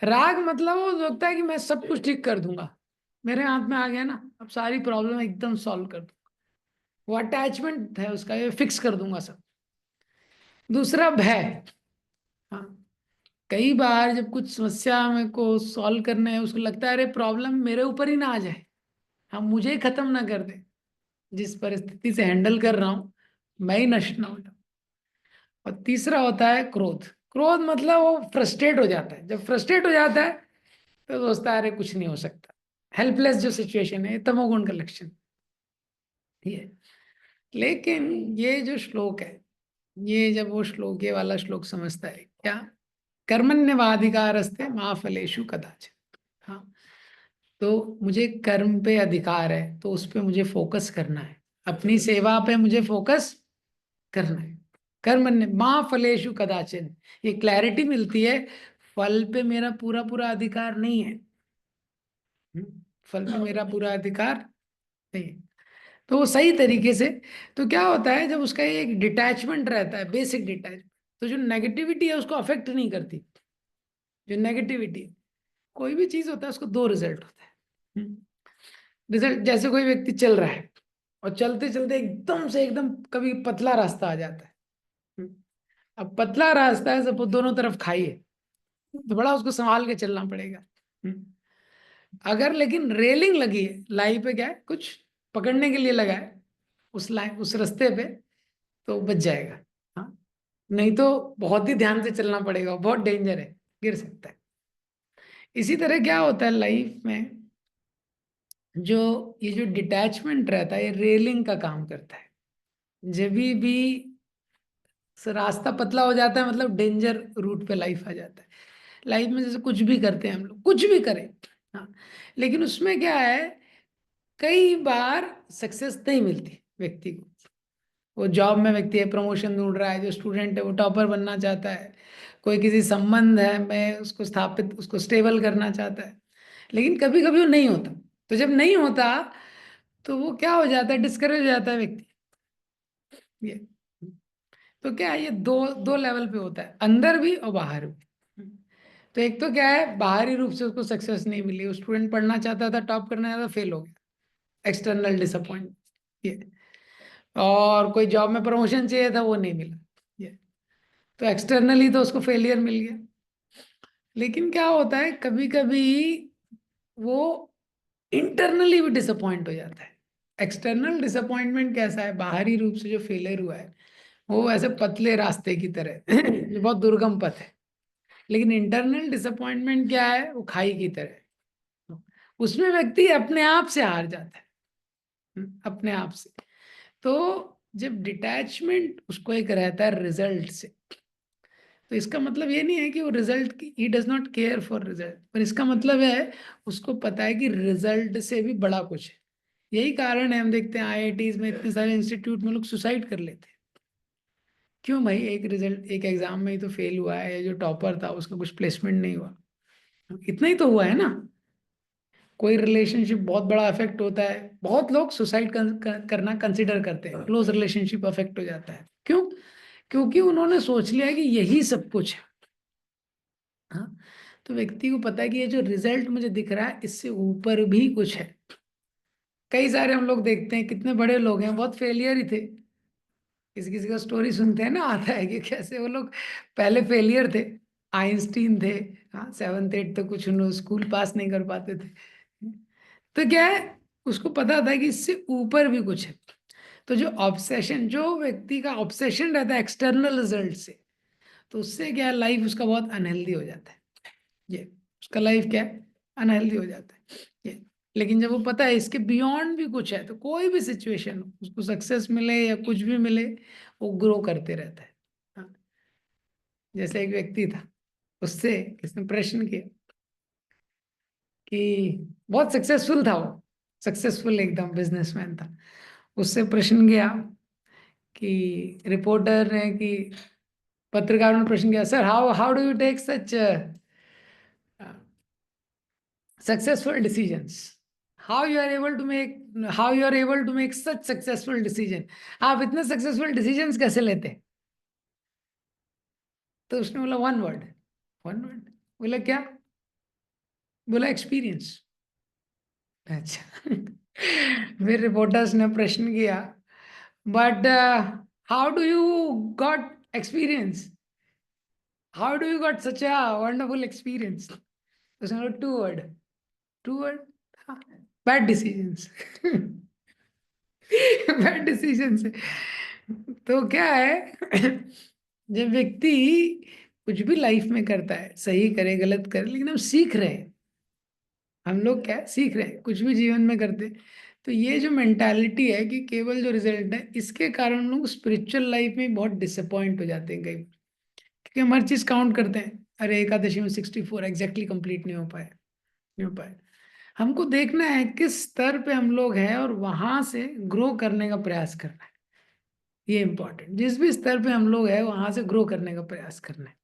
राग मतलब वो लगता है कि मैं सब कुछ ठीक कर दूंगा, मेरे हाथ में आ गया ना, अब सारी प्रॉब्लम एकदम सॉल्व कर दूंगा। वो अटैचमेंट है उसका, ये फिक्स कर दूंगा सब। दूसरा भय। हाँ, कई बार जब कुछ समस्या में को सॉल्व करना है, उसको लगता है अरे प्रॉब्लम मेरे ऊपर ही ना आ जाए, हम मुझे ही खत्म ना कर दे, जिस परिस्थिति से हैंडल कर रहा हूं मैं ही नष्ट ना हो जाऊं। और तीसरा होता है क्रोध। क्रोध मतलब वो फ्रस्ट्रेट हो जाता है। जब फ्रस्ट्रेट हो जाता है तो सोचता है अरे कुछ नहीं हो सकता, हेल्पलेस जो सिचुएशन है, ये तमोगुण का लक्षण ये। लेकिन ये जो श्लोक है, ये जब वो श्लोक, ये वाला श्लोक समझता है क्या, कर्मण्यवाधिकारस्ते मा फलेषु कदाचन। हाँ, तो मुझे कर्म पे अधिकार है, तो उस पे मुझे फोकस करना है, अपनी सेवा पे मुझे फोकस करना है। कर्मण्य माँ फलेषु कदाचन, ये क्लैरिटी मिलती है। फल पे मेरा पूरा पूरा अधिकार नहीं है। फल पे मेरा पूरा अधिकार नहीं है। तो वो सही तरीके से, तो क्या होता है जब उसका एक डिटैचमेंट रहता है, बेसिक डिटैचमेंट, तो जो नेगेटिविटी है उसको अफेक्ट नहीं करती। जो नेगेटिविटी है, कोई भी चीज होता है उसको 2 रिजल्ट होता है। रिजल्ट, जैसे कोई व्यक्ति चल रहा है और चलते चलते एकदम से एकदम कभी पतला रास्ता आ जाता है। हम्म, अब पतला रास्ता है, सब दोनों तरफ खाई है, तो बड़ा उसको संभाल के चलना पड़ेगा। हम्म, अगर लेकिन रेलिंग लगी है, लाई पे क्या है, कुछ पकड़ने के लिए लगा है उस लाइन, उस रास्ते पे, तो बच जाएगा। हाँ, नहीं तो बहुत ही ध्यान से चलना पड़ेगा, बहुत डेंजर है, गिर सकता है। इसी तरह क्या होता है लाइफ में, जो ये जो डिटैचमेंट रहता है, ये रेलिंग का काम करता है। जब भी रास्ता पतला हो जाता है, मतलब डेंजर रूट पे लाइफ आ जाता है। लाइफ में जैसे कुछ भी करते हैं हम लोग, कुछ भी करें, हाँ, लेकिन उसमें क्या है, कई बार सक्सेस नहीं मिलती व्यक्ति को। वो जॉब में व्यक्ति है, प्रमोशन ढूंढ रहा है, जो स्टूडेंट है वो टॉपर बनना चाहता है, कोई किसी संबंध है मैं उसको स्थापित, उसको स्टेबल करना चाहता है, लेकिन कभी कभी वो नहीं होता। तो जब नहीं होता तो वो क्या हो जाता है, डिस्करेज हो जाता है व्यक्ति। ये तो क्या है, ये दो दो लेवल पे होता है, अंदर भी और बाहर भी। तो एक तो क्या है, बाहरी रूप से उसको सक्सेस नहीं मिली, वो स्टूडेंट पढ़ना चाहता था, टॉप करना चाहता था, फेल हो गया, एक्सटर्नल डिसअपॉइंट ये। और कोई जॉब में प्रमोशन चाहिए था, वो नहीं मिला, ये। तो एक्सटर्नली तो उसको फेलियर मिल गया। लेकिन क्या होता है, कभी कभी वो इंटरनली भी डिसअपॉइंट हो जाता है। एक्सटर्नल डिसअपॉइंटमेंट कैसा है, बाहरी रूप से जो फेलियर हुआ है वो ऐसे पतले रास्ते की तरह जो बहुत दुर्गम पथ है। लेकिन इंटरनल डिसअपॉइंटमेंट क्या है, वो खाई की तरह है। उसमें व्यक्ति अपने आप से हार जाता है, अपने आप से। तो जब डिटैचमेंट उसको एक रहता है रिजल्ट से, तो इसका मतलब ये नहीं है कि वो result, he does not care for result, पर इसका मतलब है उसको पता है कि रिजल्ट से भी बड़ा कुछ है। यही कारण है हम देखते हैं आईआईटीज में इतने सारे इंस्टीट्यूट में लोग सुसाइड कर लेते हैं। क्यों भाई, एक रिजल्ट, एक एग्जाम में ही तो फेल हुआ है, जो टॉपर था उसका कुछ प्लेसमेंट नहीं हुआ, इतना ही तो हुआ है ना। कोई रिलेशनशिप बहुत बड़ा अफेक्ट होता है, बहुत लोग सुसाइड करना कंसिडर करते हैं, क्लोज रिलेशनशिप अफेक्ट हो जाता है, क्यों? क्योंकि उन्होंने सोच लिया कि यही सब कुछ है। हाँ, तो व्यक्ति को पता है कि ये जो रिजल्ट मुझे दिख रहा है, इससे ऊपर भी कुछ है। कई सारे हम लोग देखते हैं, कितने बड़े लोग हैं, बहुत फेलियर ही थे। किसी किसी का स्टोरी सुनते हैं ना, आता है कि कैसे वो लोग पहले फेलियर थे। आइंस्टीन थे, हाँ, 7th 8th तक कुछ उन्होंने स्कूल पास नहीं कर पाते थे। तो क्या है, उसको पता था कि इससे ऊपर भी कुछ है। तो जो ऑब्सेशन, जो व्यक्ति का ऑब्सेशन रहता है एक्सटर्नल रिजल्ट से, तो उससे क्या है, लाइफ उसका बहुत अनहेल्दी हो जाता है। ये उसका लाइफ क्या है, अनहेल्दी हो जाता है ये। लेकिन जब वो पता है इसके बियॉन्ड भी कुछ है, तो कोई भी सिचुएशन हो, उसको सक्सेस मिले या कुछ भी मिले, वो ग्रो करते रहता है। हाँ, जैसे एक व्यक्ति था, उससे किसने प्रश्न किया कि बहुत सक्सेसफुल था वो, सक्सेसफुल एकदम बिजनेसमैन था। उससे प्रश्न किया कि रिपोर्टर ने, कि पत्रकारों ने प्रश्न किया, sir how how do you take such successful decisions, how you are able to make, how you are able to make such successful decision, आप इतने सक्सेसफुल डिसीजंस कैसे लेते? तो उसने बोला वन वर्ड, वन वर्ड। बोला क्या? बोला एक्सपीरियंस। अच्छा। फिर रिपोर्टर्स ने प्रश्न किया, but how do you got experience, how do you got such a wonderful experience? उसने बोला two word, two word, bad decisions. Bad decision से। तो क्या है, जब व्यक्ति कुछ भी लाइफ में करता है, सही करे गलत करे, लेकिन हम सीख रहे हैं, हम लोग क्या सीख रहे हैं कुछ भी जीवन में करते हैं। तो ये जो मेंटालिटी है कि केवल जो रिजल्ट है, इसके कारण हम लोग स्पिरिचुअल लाइफ में बहुत डिसअपॉइंट हो जाते हैं कई बार। क्योंकि हम हर चीज काउंट करते हैं, अरे एकादशी में 64 एग्जैक्टली कंप्लीट नहीं हो पाए, नहीं हो पाए। हमको देखना है किस स्तर पे हम लोग हैं और वहां से ग्रो करने का प्रयास करना है। ये इंपॉर्टेंट, जिस भी स्तर पे हम लोग हैं वहां से ग्रो करने का प्रयास करना है।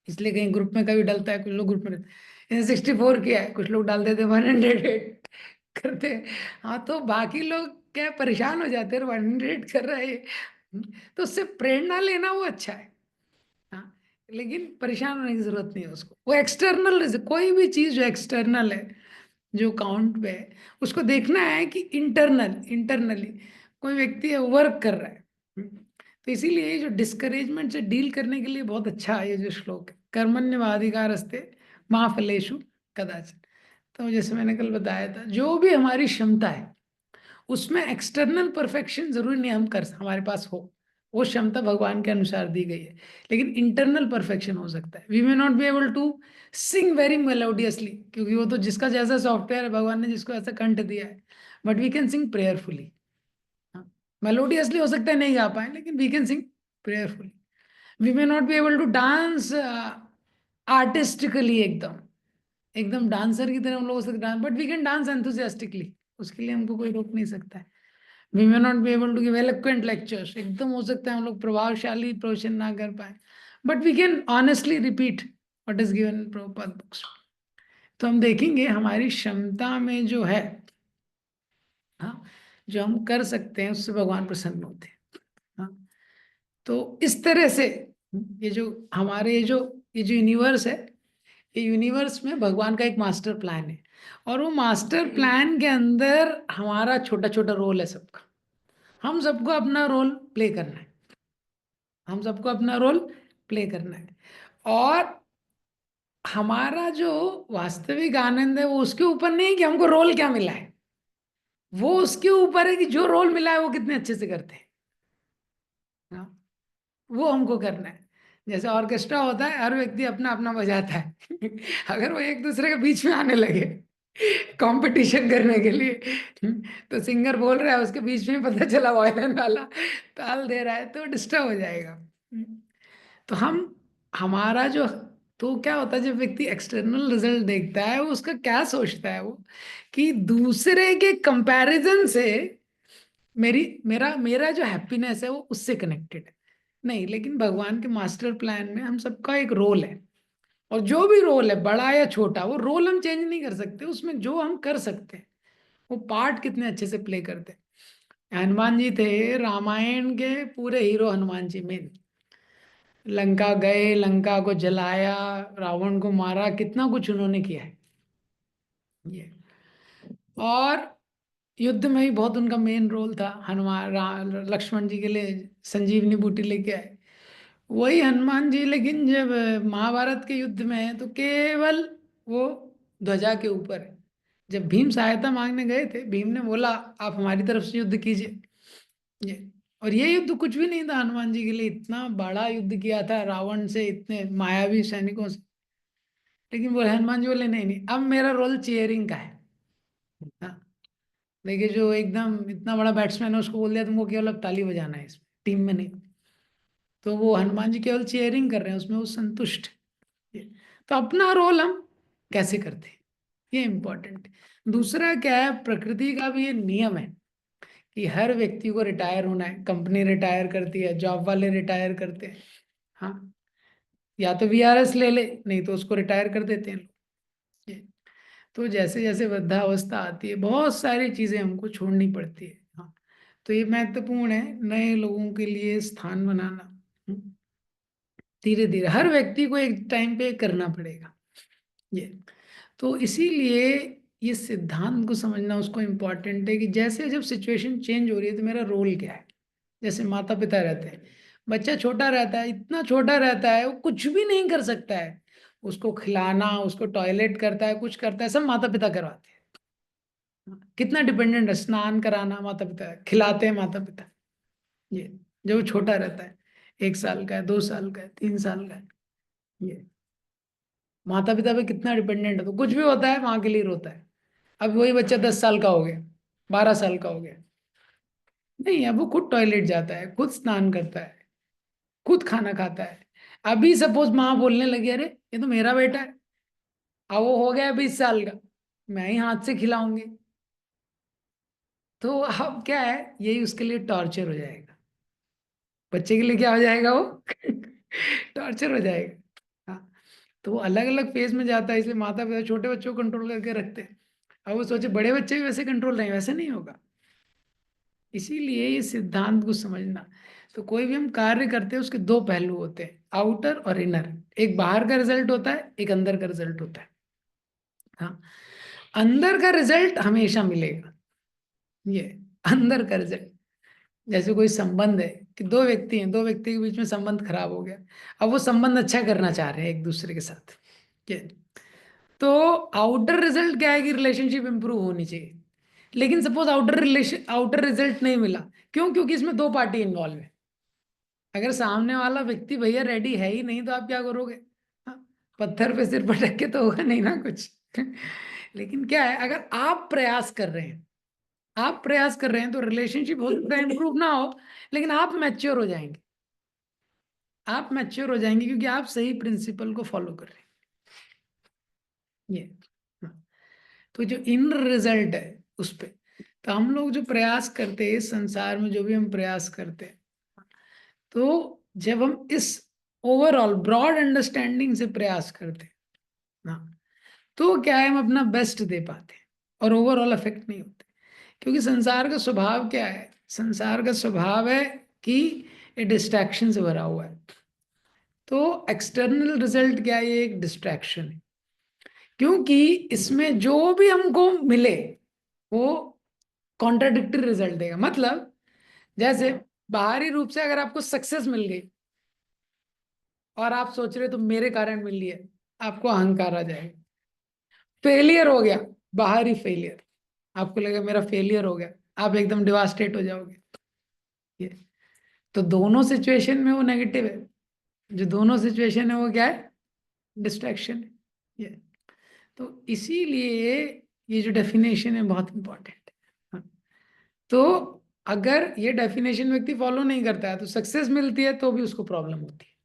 इसलिए कहीं ग्रुप में कभी डलता है, कुछ लोग ग्रुप में 64 किया है, कुछ लोग डाल देते 108 करते हैं। हाँ, तो बाकी लोग क्या परेशान हो जाते हैं, 108 कर रहे हैं। तो उससे प्रेरणा लेना वो अच्छा है। हाँ, लेकिन परेशान होने की जरूरत नहीं है उसको। वो एक्सटर्नल, कोई भी चीज जो एक्सटर्नल है, जो काउंट पे है, उसको देखना है कि इंटरनली कोई व्यक्ति वर्क कर रहा है। तो इसीलिए ये जो डिस्करेजमेंट से डील करने के लिए बहुत अच्छा है ये जो श्लोक है, कर्मण्यवाधिकारस्ते मा फलेषु कदाचन। तो जैसे मैंने कल बताया था, जो भी हमारी क्षमता है उसमें एक्सटर्नल परफेक्शन जरूरी नहीं हम कर हमारे पास हो, वो क्षमता भगवान के अनुसार दी गई है। लेकिन इंटरनल परफेक्शन हो सकता है। We may not be able to sing very melodiously, क्योंकि वो तो जिसका जैसा सॉफ्टवेयर है, भगवान ने जिसको ऐसा कंठ दिया है। But we can sing prayerfully. Melodiously हो सकता है नहीं गा पाए, लेकिन we can sing prayerfully. We may not be able to dance artistically, एकदम एकदम डांसर की तरह हम लोग हो सकते dance, but we can dance enthusiastically, उसके लिए हमको कोई रोक नहीं सकता है। We may not be able to give eloquent lectures, एकदम हो सकता है हम लोग प्रभावशाली प्रवचन ना कर पाए, but we can honestly repeat what is given in Prabhupada books. तो हम देखेंगे हमारी क्षमता में जो है, हाँ, जो हम कर सकते हैं उससे भगवान प्रसन्न होते हैं। हाँ, तो इस तरह से ये जो हमारे ये जो यूनिवर्स है, ये यूनिवर्स में भगवान का एक मास्टर प्लान है, और वो मास्टर प्लान के अंदर हमारा छोटा छोटा रोल है सबका। हम सबको अपना रोल प्ले करना है, हम सबको अपना रोल प्ले करना है। और हमारा जो वास्तविक आनंद है वो उसके ऊपर नहीं है कि हमको रोल क्या मिला है, वो उसके ऊपर है कि जो रोल मिला है वो कितने अच्छे से करते हैं। हाँ, वो हमको करना है। जैसे ऑर्केस्ट्रा होता है, हर व्यक्ति अपना अपना बजाता है। अगर वो एक दूसरे के बीच में आने लगे कंपटीशन करने के लिए, तो सिंगर बोल रहा है, उसके बीच में पता चला वायलिन वाला ताल दे रहा है, तो डिस्टर्ब हो जाएगा। तो हमारा जो, तो क्या होता है जब व्यक्ति एक्सटर्नल रिजल्ट देखता है, वो उसका क्या सोचता है वो, कि दूसरे के कंपैरिजन से मेरी मेरा मेरा जो हैप्पीनेस है वो उससे कनेक्टेड है। नहीं, लेकिन भगवान के मास्टर प्लान में हम सबका एक रोल है, और जो भी रोल है बड़ा या छोटा, वो रोल हम चेंज नहीं कर सकते। उसमें जो हम कर सकते हैं, वो पार्ट कितने अच्छे से प्ले करते हैं। हनुमान जी थे रामायण के पूरे हीरो, हनुमान जी मेन। लंका गए, लंका को जलाया, रावण को मारा, कितना कुछ उन्होंने किया है ये। और युद्ध में भी बहुत उनका मेन रोल था। लक्ष्मण जी के लिए संजीवनी बूटी लेके आए, वही हनुमान जी। लेकिन जब महाभारत के युद्ध में है, तो केवल वो ध्वजा के ऊपर है। जब भीम सहायता मांगने गए थे, भीम ने बोला आप हमारी तरफ से युद्ध कीजिए। ये, और ये युद्ध कुछ भी नहीं था हनुमान जी के लिए, इतना बड़ा युद्ध किया था रावण से, इतने मायावी सैनिकों से। लेकिन वो हनुमान जी बोले नहीं नहीं, अब मेरा रोल चीयरिंग का है। हाँ, देखिए जो एकदम इतना बड़ा बैट्समैन है, उसको बोल दिया तुमको केवल अब ताली बजाना है इसमें, टीम में नहीं। तो वो हनुमान जी केवल चीयरिंग कर रहे हैं, उसमें वो संतुष्ट है। तो अपना रोल हम कैसे करते हैं, ये इम्पोर्टेंट है। दूसरा क्या है, प्रकृति का भी ये नियम है कि हर व्यक्ति को रिटायर होना है। कंपनी रिटायर करती है, जॉब वाले रिटायर करते हैं। हाँ, या तो वीआरएस ले ले, नहीं तो उसको रिटायर कर देते हैं लोग। तो जैसे जैसे वृद्धावस्था आती है बहुत सारी चीजें हमको छोड़नी पड़ती है। हाँ, तो ये महत्वपूर्ण है नए लोगों के लिए स्थान बनाना। धीरे धीरे हर व्यक्ति को एक टाइम पे करना पड़ेगा ये। तो इसीलिए ये सिद्धांत को समझना उसको इम्पोर्टेंट है कि जैसे जब सिचुएशन चेंज हो रही है तो मेरा रोल क्या है। जैसे माता पिता रहते हैं, बच्चा छोटा रहता है, इतना छोटा रहता है, वो कुछ भी नहीं कर सकता है। उसको खिलाना, उसको टॉयलेट करता है, कुछ करता है, सब माता पिता करवाते हैं। कितना डिपेंडेंट है, स्नान कराना माता पिता है, खिलाते हैं माता पिता। ये जब वो छोटा रहता है, 1 साल का है, 2 साल का है, 3 साल का है, ये माता पिता पे कितना डिपेंडेंट है। तो कुछ भी होता है माँ के लिए रोता है। अब वही बच्चा 10 साल का हो गया, 12 साल का हो गया, नहीं अब वो खुद टॉयलेट जाता है, खुद स्नान करता है, खुद खाना खाता है। अभी सपोज माँ बोलने लगी अरे ये तो मेरा बेटा है, अब वो हो गया 20 साल का, मैं ही हाथ से खिलाऊंगी, तो अब क्या है, यही उसके लिए टॉर्चर हो जाएगा। बच्चे के लिए क्या हो जाएगा वो टॉर्चर हो जाएगा। हाँ, तो वो अलग अलग फेज में जाता है, इसलिए माता पिता छोटे बच्चों को कंट्रोल करके रखते हैं। अब वो सोचे बड़े बच्चे भी वैसे कंट्रोल नहीं, वैसे नहीं होगा। इसीलिए ये सिद्धांत को समझना। तो कोई भी हम कार्य करते हैं उसके दो पहलू होते हैं, आउटर और इनर। एक बाहर का रिजल्ट होता है, एक अंदर का रिजल्ट होता है। हाँ, अंदर का रिजल्ट हमेशा मिलेगा। ये अंदर का रिजल्ट, जैसे कोई संबंध है कि दो व्यक्ति हैं, दो व्यक्ति के बीच में संबंध खराब हो गया, अब वो संबंध अच्छा करना चाह रहे हैं एक दूसरे के साथ। ये तो आउटर रिजल्ट क्या है कि रिलेशनशिप इंप्रूव होनी चाहिए। लेकिन सपोज आउटर रिजल्ट नहीं मिला, क्यों? क्योंकि इसमें दो पार्टी इन्वॉल्व है। अगर सामने वाला व्यक्ति भैया रेडी है ही नहीं तो आप क्या करोगे? हाँ, पत्थर पे सिर पटक के तो होगा नहीं ना कुछ लेकिन क्या है, अगर आप प्रयास कर रहे हैं, आप प्रयास कर रहे हैं, तो रिलेशनशिप हो सकता है इंप्रूव ना हो, लेकिन आप मैच्योर हो जाएंगे। आप मैच्योर हो जाएंगे क्योंकि आप सही प्रिंसिपल को फॉलो कर रहे हैं। ये हाँ। तो जो इन रिजल्ट है उस पे, तो हम लोग जो प्रयास करते हैं संसार में, जो भी हम प्रयास करते हैं, तो जब हम इस ओवरऑल ब्रॉड अंडरस्टैंडिंग से प्रयास करते हैं ना, तो क्या है, हम अपना बेस्ट दे पाते हैं और ओवरऑल इफेक्ट नहीं होते। क्योंकि संसार का स्वभाव क्या है? संसार का स्वभाव है कि ये डिस्ट्रैक्शन से भरा हुआ है। तो एक्सटर्नल रिजल्ट क्या है? ये एक डिस्ट्रैक्शन है, क्योंकि इसमें जो भी हमको मिले वो कॉन्ट्राडिक्टरी रिजल्ट देगा। मतलब जैसे बाहरी रूप से अगर आपको सक्सेस मिल गई और आप सोच रहे हो तो मेरे कारण मिल रही है, आपको अहंकार आ जाएगा। फेलियर हो गया, बाहरी फेलियर, आपको लगा मेरा फेलियर हो गया, आप एकदम डिवास्टेट हो जाओगे। ये तो दोनों सिचुएशन में वो नेगेटिव है। जो दोनों सिचुएशन है वो क्या है? डिस्ट्रैक्शन है। ये तो इसीलिए ये जो डेफिनेशन है बहुत इंपॉर्टेंट है। तो अगर ये डेफिनेशन व्यक्ति फॉलो नहीं करता है तो सक्सेस मिलती है तो भी उसको प्रॉब्लम होती है,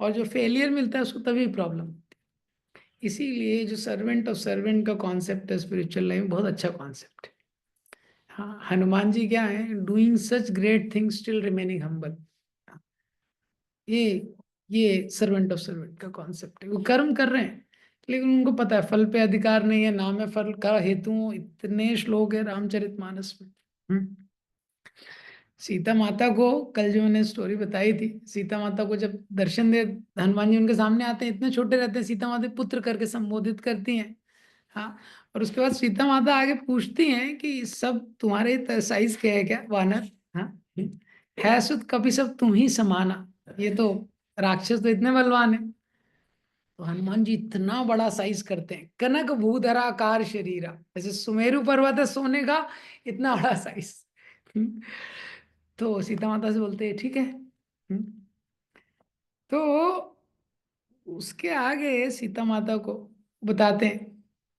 और जो फेलियर मिलता है उसको तभी प्रॉब्लम होती है। इसीलिए जो सर्वेंट ऑफ सर्वेंट का कॉन्सेप्ट है स्पिरिचुअल लाइफ में, बहुत अच्छा कॉन्सेप्ट है। हाँ, हनुमान जी क्या है, doing such great things still remaining humble. ये ये सर्वेंट ऑफ सर्वेंट का कॉन्सेप्ट है। वो कर्म कर रहे हैं लेकिन उनको पता है फल पे अधिकार नहीं है, नाम है फल का हेतु। इतने श्लोक है रामचरितमानस में। हम्म। सीता माता को कल जो मैंने स्टोरी बताई थी, सीता माता को जब दर्शन दे, हनुमान जी उनके सामने आते हैं, इतने छोटे रहते हैं, सीता माता पुत्र करके संबोधित करती हैं। हाँ, और उसके बाद सीता माता आगे पूछती हैं कि सब तुम्हारे साइज के है क्या वानर? हाँ, है सुत कभी सब तुम ही समाना। ये तो राक्षस तो इतने बलवान है। तो हनुमान जी इतना बड़ा साइज करते हैं, कनक भूधराकार शरीरा, जैसे सुमेरु पर्वत है सोने का, इतना बड़ा साइज। तो सीता माता से बोलते हैं ठीक है। तो उसके आगे सीता माता को बताते हैं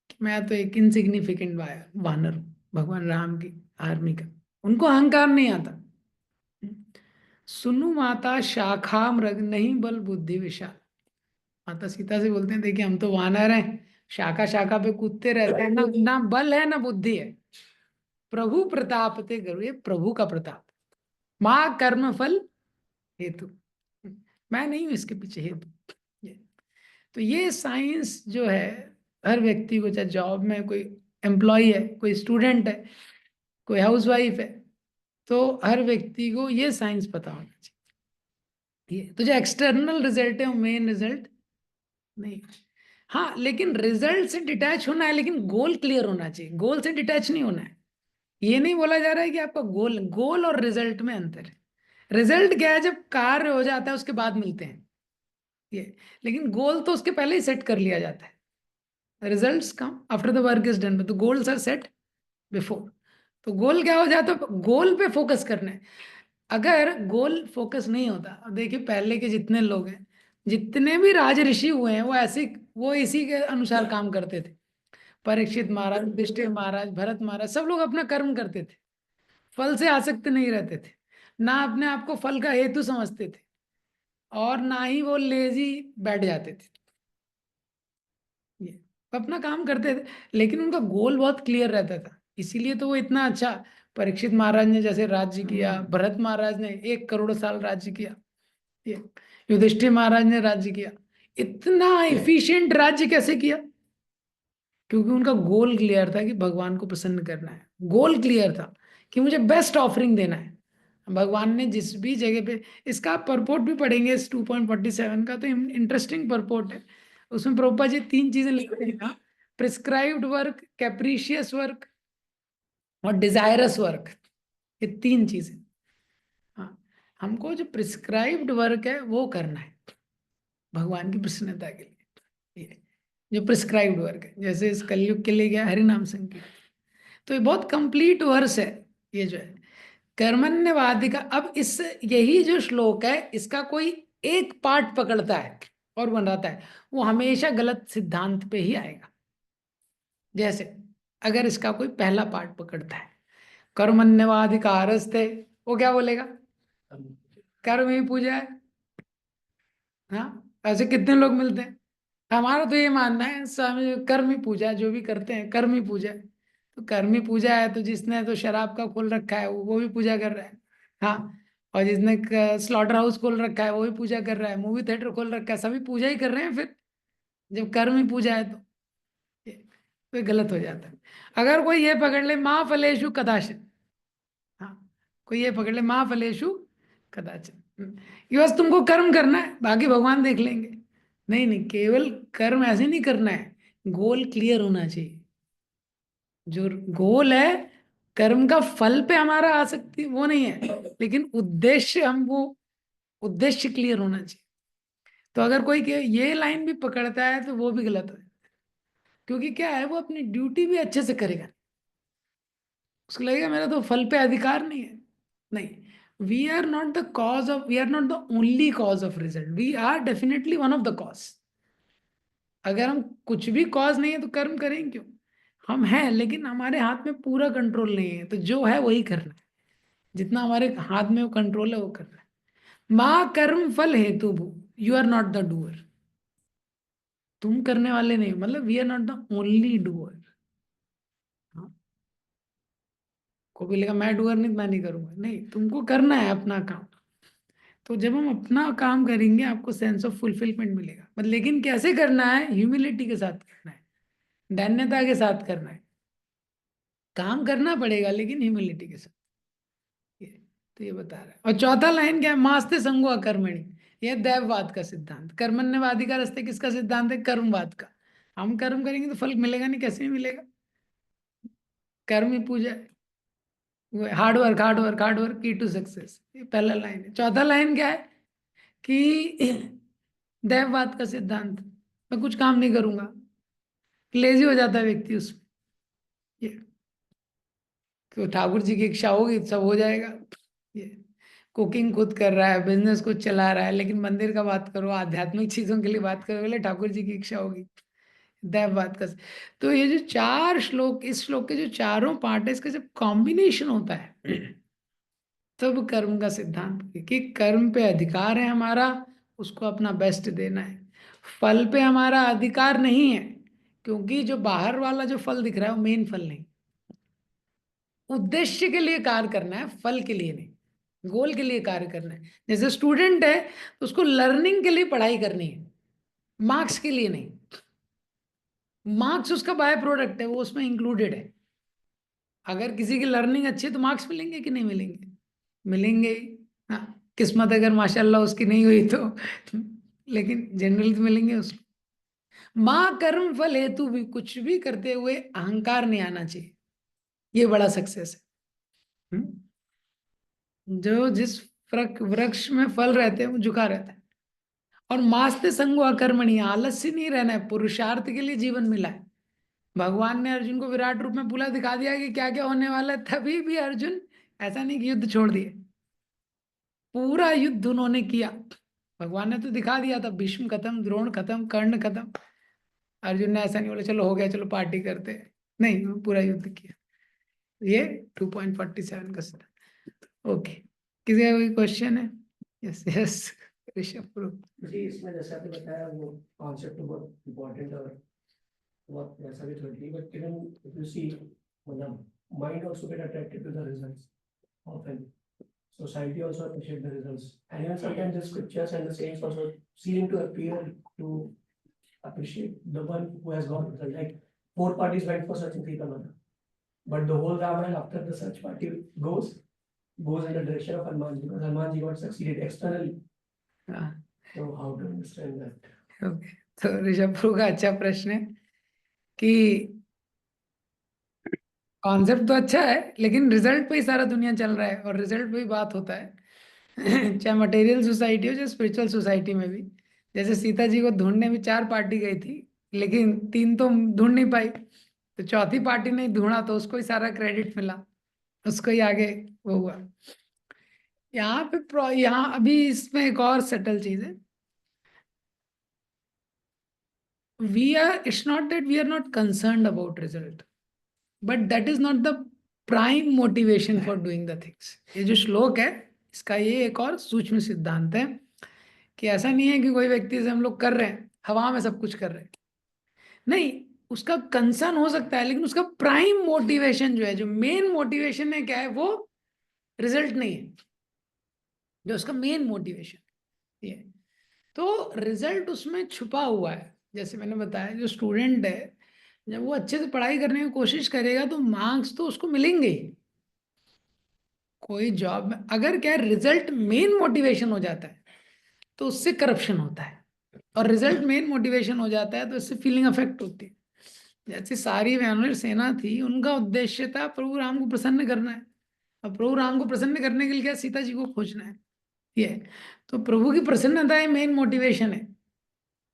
कि मैं तो एक इनसिग्निफिकेंट वानर हूं भगवान राम की आर्मी का। उनको अहंकार नहीं आता। सुनु माता शाखा मृग नहीं बल बुद्धि विशाल। माता सीता से बोलते हैं देखिए हम तो वानर हैं, शाखा शाखा पे कूदते रहते हैं, ना ना बल है ना बुद्धि है। प्रभु प्रताप ते गरु, ये प्रभु का प्रताप। माँ कर्म फल हेतु, मैं नहीं हूं इसके पीछे हेतु। ये तो ये साइंस जो है हर व्यक्ति को, चाहे जॉब में कोई एम्प्लॉय है, कोई स्टूडेंट है, कोई हाउसवाइफ है, तो हर व्यक्ति को ये साइंस पता होना चाहिए। तो जो एक्सटर्नल रिजल्ट है वो मेन रिजल्ट नहीं। हाँ, लेकिन रिजल्ट से डिटैच होना है, लेकिन गोल क्लियर होना चाहिए, गोल से डिटैच नहीं होना है। ये नहीं बोला जा रहा है कि आपका गोल, गोल और रिजल्ट में अंतर है। रिजल्ट क्या है, जब कार्य हो जाता है उसके बाद मिलते हैं ये, लेकिन गोल तो उसके पहले ही सेट कर लिया जाता है। Results come after the work is done, तो गोल्स आर सेट बिफोर। तो गोल क्या हो जाता है, गोल पे फोकस करना है। अगर गोल फोकस नहीं होता, अब देखिए पहले के जितने लोग हैं, जितने भी राज ऋषि हुए हैं, वो ऐसे, वो इसी के अनुसार काम करते थे। परीक्षित महाराज, युधिष्ठिर महाराज, भरत महाराज, सब लोग अपना कर्म करते थे, फल से आसक्त नहीं रहते थे, ना अपने आप को फल का हेतु समझते थे, और ना ही वो लेजी बैठ जाते थे। ये अपना काम करते थे, लेकिन उनका गोल बहुत क्लियर रहता था, इसीलिए तो वो इतना अच्छा। परीक्षित महाराज ने जैसे राज्य किया, भरत महाराज ने 1 करोड़ साल राज्य किया, ये युधिष्ठिर महाराज ने राज्य किया, इतना एफिशिएंट राज्य कैसे किया? क्योंकि उनका गोल क्लियर था कि भगवान को प्रसन्न करना है। गोल क्लियर था कि मुझे बेस्ट ऑफरिंग देना है। भगवान ने जिस भी जगह पे, इसका आप परपोर्ट भी पढ़ेंगे इस 2.47 का, तो इंटरेस्टिंग परपोर्ट है। उसमें प्रभुपाद जी 3 चीजें लिखते हैं, प्रिस्क्राइब्ड वर्क, कैप्रीशियस वर्क और डिजायरस वर्क। ये 3 चीजें। हाँ, हमको जो प्रिस्क्राइब्ड वर्क है वो करना है भगवान की प्रसन्नता के लिए। ये जो प्रिस्क्राइब्ड वर्क है, जैसे इस कलयुग के लिए क्या, हरि नाम संकीर्तन। तो ये बहुत कंप्लीट वर्स है ये जो है कर्मण्यवादी का। अब इस, यही जो श्लोक है, इसका कोई एक पार्ट पकड़ता है और बनाता है, वो हमेशा गलत सिद्धांत पे ही आएगा। जैसे अगर इसका कोई पहला पार्ट पकड़ता है, कर्मण्यवाधिकारस्ते, वो क्या बोलेगा, कर्म ही पूजा है। हाँ, ऐसे कितने लोग मिलते हैं। हमारा तो ये मानना है, स्वामी कर्म ही पूजा, जो भी करते हैं कर्म ही पूजा है। तो कर्म ही पूजा है, तो जिसने तो शराब का खोल रखा है वो भी पूजा कर रहा है। हाँ, और जिसने स्लॉटर हाउस खोल रखा है वो भी पूजा कर रहा है, मूवी थिएटर खोल रखा है, सभी पूजा ही कर रहे हैं फिर, जब कर्म ही पूजा है तो ये, तो ये गलत हो जाता है। अगर कोई ये पकड़ ले माँ फलेशु कदाचित, हाँ, कोई ये पकड़ ले माँ फलेशु कदाचित, ये बस तुमको कर्म करना है, बाकी भगवान देख लेंगे। नहीं नहीं, केवल कर्म ऐसे नहीं करना है, गोल क्लियर होना चाहिए। जो गोल है, कर्म का फल पे हमारा आसक्ति वो नहीं है, लेकिन उद्देश्य, हमको उद्देश्य क्लियर होना चाहिए। तो अगर कोई ये लाइन भी पकड़ता है तो वो भी गलत है, क्योंकि क्या है, वो अपनी ड्यूटी भी अच्छे से करेगा, उसको लगेगा मेरा तो फल पे अधिकार नहीं है। नहीं, we are not the cause of, we are not the only cause of result, we are definitely one of the cause. अगर हम कुछ भी कॉज नहीं है तो कर्म करेंगे क्यों? हम हैं, लेकिन हमारे हाथ में पूरा कंट्रोल नहीं है, तो जो है वही करना है, जितना हमारे हाथ में वो कंट्रोल है वो करना है। माँ कर्म फल हेतु भू, you are not the doer. तुम करने वाले नहीं, मतलब we are not the only doer. को भी लगा मैं डूअर नहीं, मैं नहीं करूंगा, नहीं, तुमको करना है अपना काम। तो जब हम अपना काम करेंगे आपको सेंस ऑफ फुलफिलमेंट मिलेगा, मतलब लेकिन कैसे करना है, ह्यूमिलिटी के साथ करना है, धन्यता के साथ करना है। काम करना पड़ेगा लेकिन ह्यूमिलिटी के साथ। ये तो ये बता रहा है। और चौथा लाइन क्या है, मास्ते संगो अकर्मणि, ये दैववाद का सिद्धांत। कर्मण्यवादी का रास्ते किसका सिद्धांत है, कर्मवाद का। हम कर्म करेंगे तो फल मिलेगा नहीं, कैसे नहीं मिलेगा, कर्म ही पूजा है। Hard work, hard work, hard work की टू सक्सेस, ये पहला लाइन है। चौथा लाइन क्या है कि दैववाद का सिद्धांत, मैं कुछ काम नहीं करूंगा, लेजी हो जाता है व्यक्ति उसमें। ये तो ठाकुर जी की इच्छा होगी तो सब हो जाएगा। ये कुकिंग खुद कर रहा है, बिजनेस खुद चला रहा है, लेकिन मंदिर का बात करो, आध्यात्मिक चीजों के लिए बात करो, बोले ठाकुर जी की इच्छा होगी, दैववाद का। तो ये जो 4 श्लोक, इस श्लोक के जो चारों पार्ट है, इसका जब कॉम्बिनेशन होता है तब कर्म का सिद्धांत, कि कर्म पे अधिकार है हमारा, उसको अपना बेस्ट देना है। फल पे हमारा अधिकार नहीं है, क्योंकि जो बाहर वाला जो फल दिख रहा है वो मेन फल नहीं। उद्देश्य के लिए कार्य करना है, फल के लिए नहीं, गोल के लिए कार्य करना है। जैसे स्टूडेंट है तो उसको लर्निंग के लिए पढ़ाई करनी है, मार्क्स के लिए नहीं। मार्क्स उसका बाय प्रोडक्ट है, वो उसमें इंक्लूडेड है। अगर किसी की लर्निंग अच्छी है तो मार्क्स मिलेंगे कि नहीं मिलेंगे? मिलेंगे ही। हाँ, किस्मत अगर माशाल्लाह उसकी नहीं हुई तो लेकिन जनरली तो मिलेंगे उसको। माँ कर्म फल हेतु भी कुछ भी करते हुए अहंकार नहीं आना चाहिए, ये बड़ा सक्सेस है। जो जिस वृक्ष में फल रहते हैं वो झुका रहता है। और मास्ते संगो अकर्मणि, आलस्य नहीं रहना है, पुरुषार्थ के लिए जीवन मिला है। भगवान ने अर्जुन को विराट रूप में पूरा दिखा दिया कि क्या क्या होने वाला है, तभी भी अर्जुन ऐसा नहीं कि युद्ध छोड़ दिए, पूरा युद्ध उन्होंने किया। भगवान ने तो दिखा दिया था, भीष्म खत्म, द्रोण खत्म, कर्ण खत्म। अर्जुन ने ऐसा नहीं बोला चलो हो गया चलो पार्टी करते हैं। नहीं, वो पूरा युद्ध किया। ये 2.47 का सर। ओके, किसी का कोई क्वेश्चन है? यस यस, ऋषभ प्रो। जी, इसमें जैसे आपने बताया वो कॉन्सेप्ट बहुत इम्पोर्टेंट और बहुत वैसा भी थोड़ी, but even if you see, मतलब mind also get attracted to the results often, society also appreciate the results, and even sometimes the scriptures and the saints also seem to appear to appreciate the one who has got result. Like 4 parties went for searching Sita Mata, but the whole Ramayana after the search party goes in the direction of Hanumanji, because Hanumanji got succeeded externally. हाँ, So how to understand that? Okay. तो Rishabh pro का अच्छा प्रश्न है कि concept तो अच्छा है लेकिन रिजल्ट पे ही सारा दुनिया चल रहा है, और रिजल्ट पे ही बात होता है। चाहे मटेरियल सोसाइटी हो चाहे स्पिरिचुअल सोसाइटी में भी। जैसे सीता जी को ढूंढने में 4 पार्टी गई थी, लेकिन 3 तो ढूंढ नहीं पाई, तो चौथी पार्टी ने ढूंढा तो उसको ही सारा क्रेडिट मिला, उसको ही आगे वो हुआ। यहाँ पे यहाँ अभी इसमें एक और सटल चीज है। It's not that we are not concerned about result, but that is not the prime motivation for doing the things. ये जो श्लोक है, इसका ये एक और सूक्ष्म सिद्धांत है कि ऐसा नहीं है कि कोई व्यक्ति से हम लोग कर रहे हैं, हवा में सब कुछ कर रहे हैं। नहीं, उसका कंसर्न हो सकता है, लेकिन उसका प्राइम मोटिवेशन जो है, जो मेन मोटिवेशन है, क्या है वो? रिजल्ट नहीं है, जो उसका मेन मोटिवेशन ये है। तो रिजल्ट उसमें छुपा हुआ है। जैसे मैंने बताया, जो स्टूडेंट है जब वो अच्छे से पढ़ाई करने की कोशिश करेगा तो मार्क्स तो उसको मिलेंगे ही। कोई जॉब में अगर क्या रिजल्ट मेन मोटिवेशन हो जाता है तो उससे करप्शन होता है, और रिजल्ट मेन मोटिवेशन हो जाता है तो इससे फीलिंग अफेक्ट होती है। जैसे सारी वानर सेना थी, उनका उद्देश्य था प्रभु राम को प्रसन्न करना है। अब प्रभु राम को प्रसन्न करने के लिए क्या, सीता जी को खोजना है। ये तो प्रभु की प्रसन्नता है, मेन मोटिवेशन है,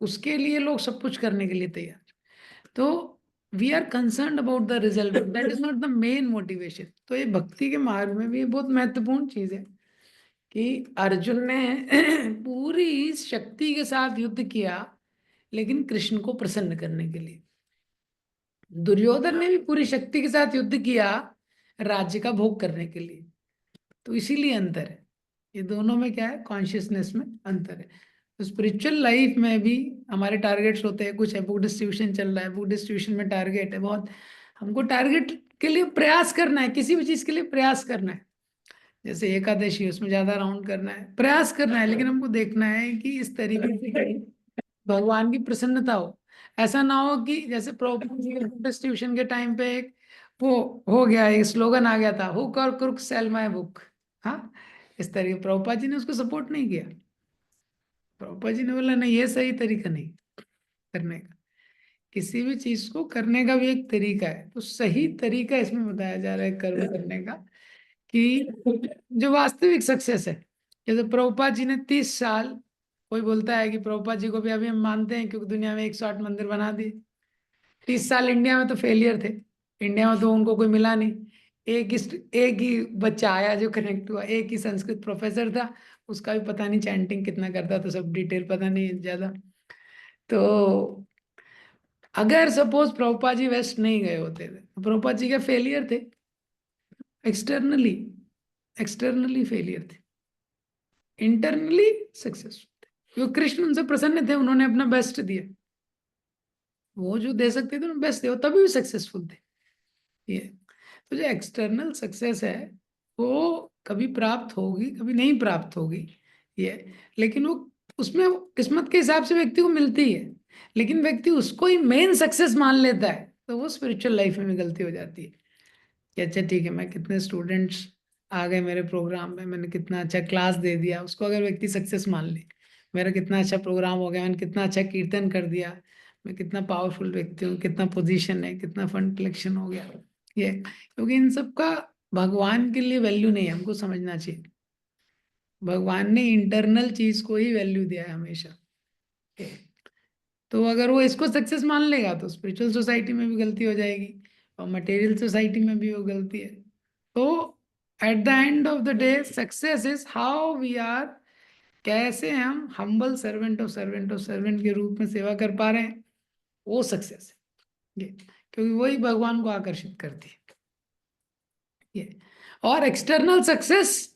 उसके लिए लोग सब कुछ करने के लिए तैयार। तो we are concern about the result, that is not the main motivation. तो ये भक्ति के मार्ग में भी बहुत महत्वपूर्ण चीज है कि अर्जुन ने पूरी शक्ति के साथ युद्ध किया, लेकिन कृष्ण को प्रसन्न करने के लिए। दुर्योधन ने भी पूरी शक्ति के साथ युद्ध किया, राज्य का भोग करने के लिए। तो इसीलिए अंतर है, ये दोनों में क्या है, कॉन्शियसनेस में अंतर है। तो स्पिरिचुअल लाइफ में भी हमारे टारगेट्स होते हैं, कुछ है बुक डिस्ट्रीब्यूशन चल रहा है, बुक डिस्ट्रीब्यूशन में टारगेट है बहुत, हमको टारगेट के लिए प्रयास करना है, किसी भी चीज के लिए प्रयास करना है। जैसे एकादशी, उसमें ज्यादा राउंड करना है, प्रयास करना है, लेकिन हमको देखना है कि इस तरीके से कहीं भगवान की प्रसन्नता हो। ऐसा ना हो कि जैसे प्रभुपाद जी के डिस्ट्रीब्यूशन के टाइम पे एक वो हो गया, एक स्लोगन आ गया था, हुक और क्रुक सेल माय बुक। हाँ, इस तरीके प्रभुपाद जी ने उसको सपोर्ट नहीं किया। प्रभुपाद जी ने बोला नहीं, ये सही तरीका नहीं करने का। किसी भी चीज को करने का भी एक तरीका है, तो सही तरीका इसमें बताया जा रहा है कर्म करने का, कि जो वास्तविक सक्सेस है। जैसे प्रभुपाद जी ने 30 साल, कोई बोलता है कि प्रभुपाद जी को भी अभी हम मानते हैं क्योंकि दुनिया में 108 मंदिर बना दिए। 30 साल इंडिया में तो फेलियर थे, इंडिया में तो उनको कोई मिला नहीं। एक ही बच्चा आया जो कनेक्ट हुआ, एक ही संस्कृत प्रोफेसर था, उसका भी पता नहीं चैंटिंग कितना करता, तो सब डिटेल पता नहीं ज्यादा। तो अगर सपोज प्रभुपाद जी वेस्ट नहीं गए होते थे, तो प्रभुपाद जी का फेलियर थे, एक्सटर्नली एक्सटर्नली फेलियर थे, इंटरनली सक्सेसफुल थे, क्योंकि कृष्ण उनसे प्रसन्न थे, उन्होंने अपना बेस्ट दिया। वो जो दे सकते थे उन्होंने बेस्ट दिया, वो तभी भी सक्सेसफुल थे। ये तो जो एक्सटर्नल सक्सेस है वो कभी प्राप्त होगी कभी नहीं प्राप्त होगी, ये, लेकिन वो उसमें किस्मत के हिसाब से व्यक्ति को मिलती है, लेकिन व्यक्ति उसको ही मेन सक्सेस मान लेता है तो वो स्पिरिचुअल लाइफ में भी गलती हो जाती है कि अच्छा ठीक है, मैं कितने स्टूडेंट्स आ गए मेरे प्रोग्राम में, मैंने कितना अच्छा क्लास दे दिया, उसको अगर व्यक्ति सक्सेस मान ले, मेरा कितना अच्छा प्रोग्राम हो गया, मैंने कितना अच्छा कीर्तन कर दिया, मैं कितना पावरफुल व्यक्ति हूँ, कितना पोजीशन है, कितना फंड कलेक्शन हो गया, ये क्योंकि इन सब का भगवान के लिए वैल्यू नहीं है, हमको समझना चाहिए। भगवान ने इंटरनल चीज को ही वैल्यू दिया है हमेशा। तो अगर वो इसको सक्सेस मान लेगा तो स्पिरिचुअल सोसाइटी में भी गलती हो जाएगी और मटेरियल सोसाइटी में भी वो गलती है। तो at the end of the day success is how we are, कैसे हम हम्बल सर्वेंट ऑफ सर्वेंट के रूप में सेवा कर पा रहे हैं, वो सक्सेस है ये, क्योंकि वही भगवान को आकर्षित करती है ये। और external success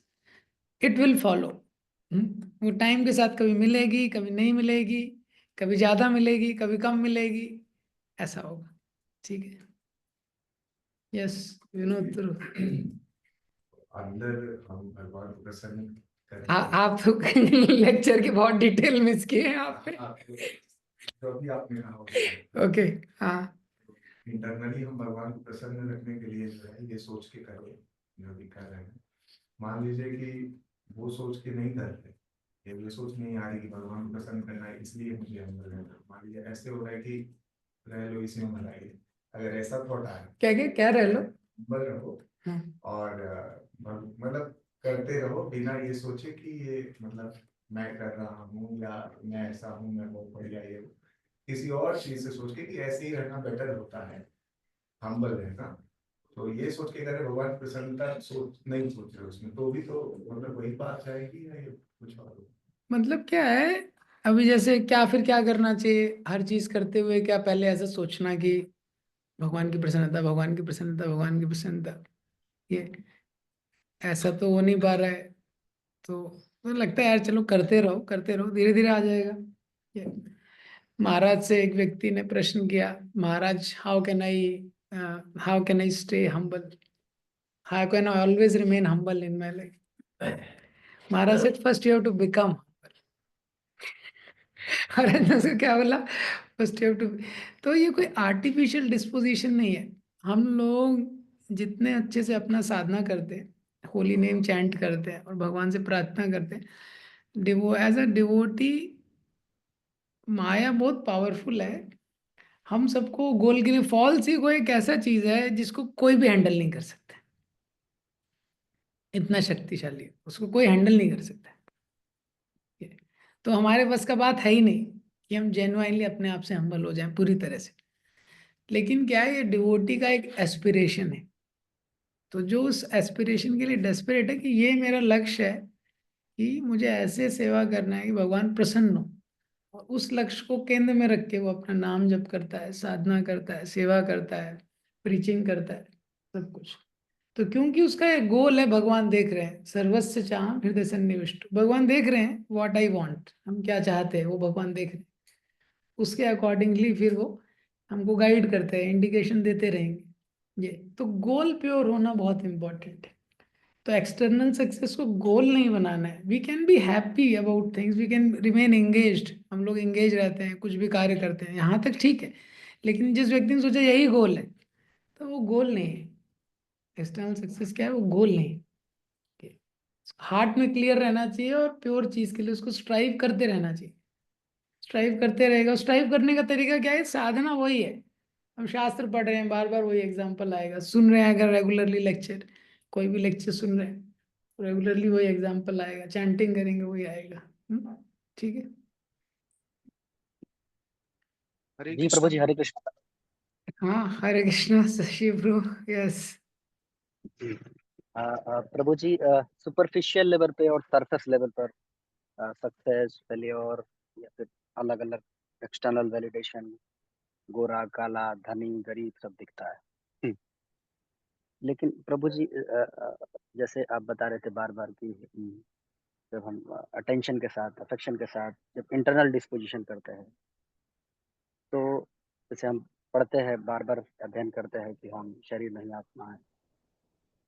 it will follow, वो टाइम के साथ कभी मिलेगी कभी नहीं मिलेगी, कभी ज्यादा मिलेगी कभी कम मिलेगी, ऐसा होगा। ठीक है। यस, विनोद तो अंदर हम भगवान को प्रसन्न आप तो लेक्चर की बहुत डिटेल मिस किए हैं आपने। जो भी आपने कहा ओके। हाँ। इंटरनली हम भगवान को प्रसन्न रखने के लिए जो है ये सोच के करें जो भी कर रहे हैं। मान लीजिए कि वो सोच के नहीं कर रहे, ये सोच नहीं आ रही कि भगवान को प्रसन्न करना है इसलिए मुझे अंदर रहना, मान लीजिए ऐसे हो रहा है कि रह लो इसी में भलाई, अगर ऐसा थॉट आ रहा है क्या रह लो। बल रहो हाँ। और मतलब करते रहो बिना ये सोचे कि ये मतलब मैं कर रहा हूँ या मैं ऐसा हूँ, मैं बहुत बढ़िया ये हूँ। किसी और चीज से सोच के कि ऐसे ही रहना बेटर होता है, हम्बल रहना। तो ये सोच के अगर भगवान की प्रसन्नता सोच नहीं सोच रहे उसमें तो भी तो मतलब वही बात आएगी या ये कुछ और होगा? मतलब क्या है, अभी जैसे क्या फिर क्या करना चाहिए, हर चीज करते हुए क्या पहले ऐसा सोचना कि भगवान की प्रसन्नता, भगवान की प्रसन्नता, भगवान की प्रसन्नता, ये ऐसा तो हो नहीं पा रहा है। तो लगता है यार चलो करते रहो, धीरे धीरे आ जाएगा ये। महाराज से एक व्यक्ति ने प्रश्न किया, Maharaj how can I stay humble, how can I always remain humble in my life. महाराज से first you have to become. महाराज ने उसको क्या बोला, फर्स्ट यू हैव टू। तो ये कोई आर्टिफिशियल डिस्पोजिशन नहीं है। हम लोग जितने अच्छे से अपना साधना करते हैं, होली नेम चैंट करते हैं और भगवान से प्रार्थना करते हैं, डिवो एज अ डिवोटी, माया बहुत पावरफुल है। हम सबको गोल के लिए, फॉल्स ही कोई एक ऐसा चीज है जिसको कोई भी हैंडल नहीं कर सकता, इतना शक्तिशाली है, उसको कोई हैंडल नहीं कर सकता ये। तो हमारे बस का बात है ही नहीं कि हम जेन्युइनली अपने आप से हम्बल हो जाएं पूरी तरह से। लेकिन क्या है, ये डिवोटी का एक एस्पिरेशन है। तो जो उस एस्पिरेशन के लिए डेस्परेट है कि ये मेरा लक्ष्य है कि मुझे ऐसे सेवा करना है कि भगवान प्रसन्न हो, और उस लक्ष्य को केंद्र में रख के वो अपना नाम जप करता है, साधना करता है, सेवा करता है, प्रीचिंग करता है, सब कुछ। तो क्योंकि उसका एक गोल है, भगवान देख रहे हैं, सर्वस्व चाह हृदय सन्निविष्ट, भगवान देख रहे हैं व्हाट आई वांट, हम क्या चाहते हैं वो भगवान देख रहे हैं। उसके अकॉर्डिंगली फिर वो हमको गाइड करते हैं, इंडिकेशन देते रहेंगे ये। तो गोल प्योर होना बहुत इंपॉर्टेंट है। तो एक्सटर्नल सक्सेस को गोल नहीं बनाना है। We can be happy about things, we can remain engaged, हम लोग एंगेज रहते हैं, कुछ भी कार्य करते हैं, यहाँ तक ठीक है। लेकिन जिस व्यक्ति ने सोचा यही गोल है, तो वो गोल नहीं है। एक्सटर्नल सक्सेस क्या है, वो गोल नहीं है। हार्ट में क्लियर रहना चाहिए और प्योर चीज के लिए उसको स्ट्राइव करते रहना चाहिए। स्ट्राइव करते रहेगा, स्ट्राइव करने का तरीका क्या है, साधना वही है। हम शास्त्र पढ़ रहे हैं, बार बार वही एग्जाम्पल आएगा, सुन रहे हैं अगर रेगुलरली लेक्चर, कोई भी लेक्चर सुन रहे हैं, रेगुलरली वही एग्जाम्पल आएगा, चैंटिंग करेंगे वही आएगा। ठीक है। हरे जी प्रभु कृष्ण। जी, हरे कृष्ण। हाँ, हरे कृष्णा शशि ब्रो। यस। प्रभु जी, सुपरफिशियल लेवल पे और सरफेस लेवल पर सक्सेस, फेलियर या फिर अलग अलग एक्सटर्नल वैलिडेशन, गोरा काला धनी गरीब सब दिखता है। हम्म, लेकिन प्रभु जी, जैसे आप बता रहे थे बार बार कि जब हम अटेंशन के साथ, अफेक्शन के साथ जब इंटरनल डिस्पोजिशन करते हैं, तो जैसे हम पढ़ते हैं, बार बार अध्ययन करते हैं कि हम शरीर नहीं आत्मा है,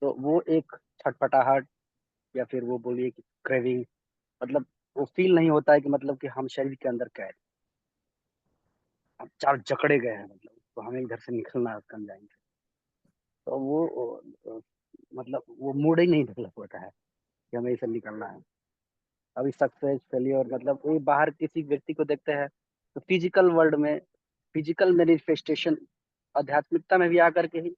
तो वो एक छटपटाहट या फिर वो बोलिए कि क्रेविंग, मतलब वो फील नहीं होता है कि मतलब कि हम शरीर के अंदर कैद, हम चार जकड़े गए हैं, मतलब तो हमें इधर से निकलना है, कम जाएंगे। तो मतलब वो मूड ही नहीं डेवलप होता है कि हमें इसे निकलना है। अभी सक्सेस फेलियर मतलब वही बाहर किसी व्यक्ति को देखते हैं तो फिजिकल वर्ल्ड में फिजिकल मैनिफेस्टेशन, आध्यात्मिकता में भी आकर के ही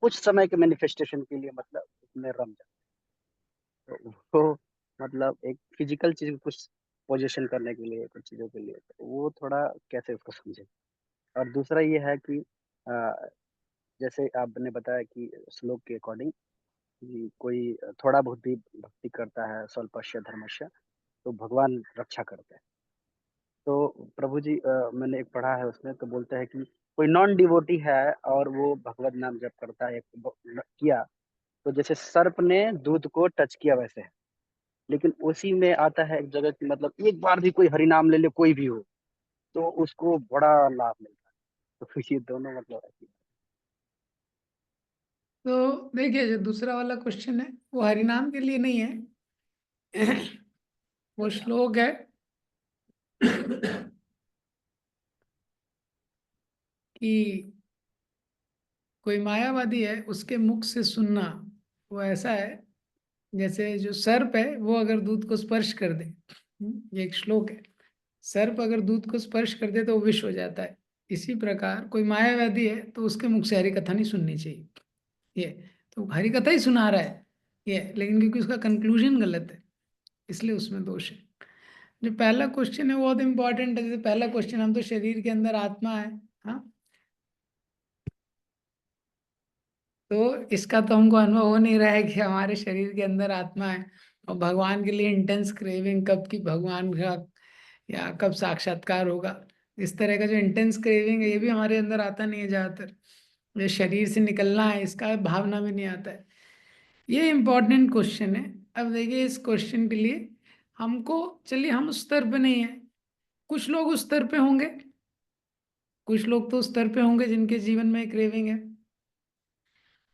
कुछ समय के मैनिफेस्टेशन के लिए मतलब उसमें रम जाते हैं। तो वो मतलब एक फिजिकल चीज को कुछ पोजीशन करने के लिए, कुछ चीजों के लिए, तो वो थोड़ा कैसे उसको समझे। और दूसरा ये है कि जैसे आपने बताया कि श्लोक के अकॉर्डिंग कि कोई थोड़ा बहुत भी भक्ति करता है, स्वल्पस्य धर्मस्य, तो भगवान रक्षा करते हैं। तो प्रभु जी मैंने एक पढ़ा है उसमें, तो बोलते हैं कि कोई नॉन डिवोटी है और वो भगवत नाम जप करता है, किया, तो जैसे सर्प ने दूध को टच किया वैसे है। लेकिन उसी में आता है एक जगह की मतलब एक बार भी कोई हरि नाम ले ले कोई भी हो तो उसको बड़ा लाभ मिलता है। तो ये दोनों मतलब ऐसी। तो देखिए, जो दूसरा वाला क्वेश्चन है वो हरिनाम के लिए नहीं है। वो श्लोक है कि कोई मायावादी है, उसके मुख से सुनना वो ऐसा है जैसे जो सर्प है वो अगर दूध को स्पर्श कर दे। ये एक श्लोक है। सर्प अगर दूध को स्पर्श कर दे तो वो विष हो जाता है। इसी प्रकार कोई मायावादी है तो उसके मुख से हरि कथा नहीं सुननी चाहिए। ये तो हरि कथा ही सुना रहा है ये, लेकिन क्योंकि उसका कंक्लूजन गलत है इसलिए उसमें दोष है। जो पहला क्वेश्चन है वो बहुत इंपॉर्टेंट है। जैसे पहला क्वेश्चन, हम तो शरीर के अंदर आत्मा है, हाँ, तो इसका तो हमको अनुभव हो नहीं रहा है कि हमारे शरीर के अंदर आत्मा है। और भगवान के लिए इंटेंस क्रेविंग कब की भगवान का या कब साक्षात्कार होगा, इस तरह का जो इंटेंस क्रेविंग है ये भी हमारे अंदर आता नहीं है ज्यादातर। ये शरीर से निकलना है इसका भावना में नहीं आता है। ये इम्पोर्टेंट क्वेश्चन है। अब देखिए, इस क्वेश्चन के लिए हमको, चलिए हम उस स्तर पे नहीं है, कुछ लोग उस स्तर पे होंगे, कुछ लोग तो उस स्तर पे होंगे जिनके जीवन में क्रेविंग है।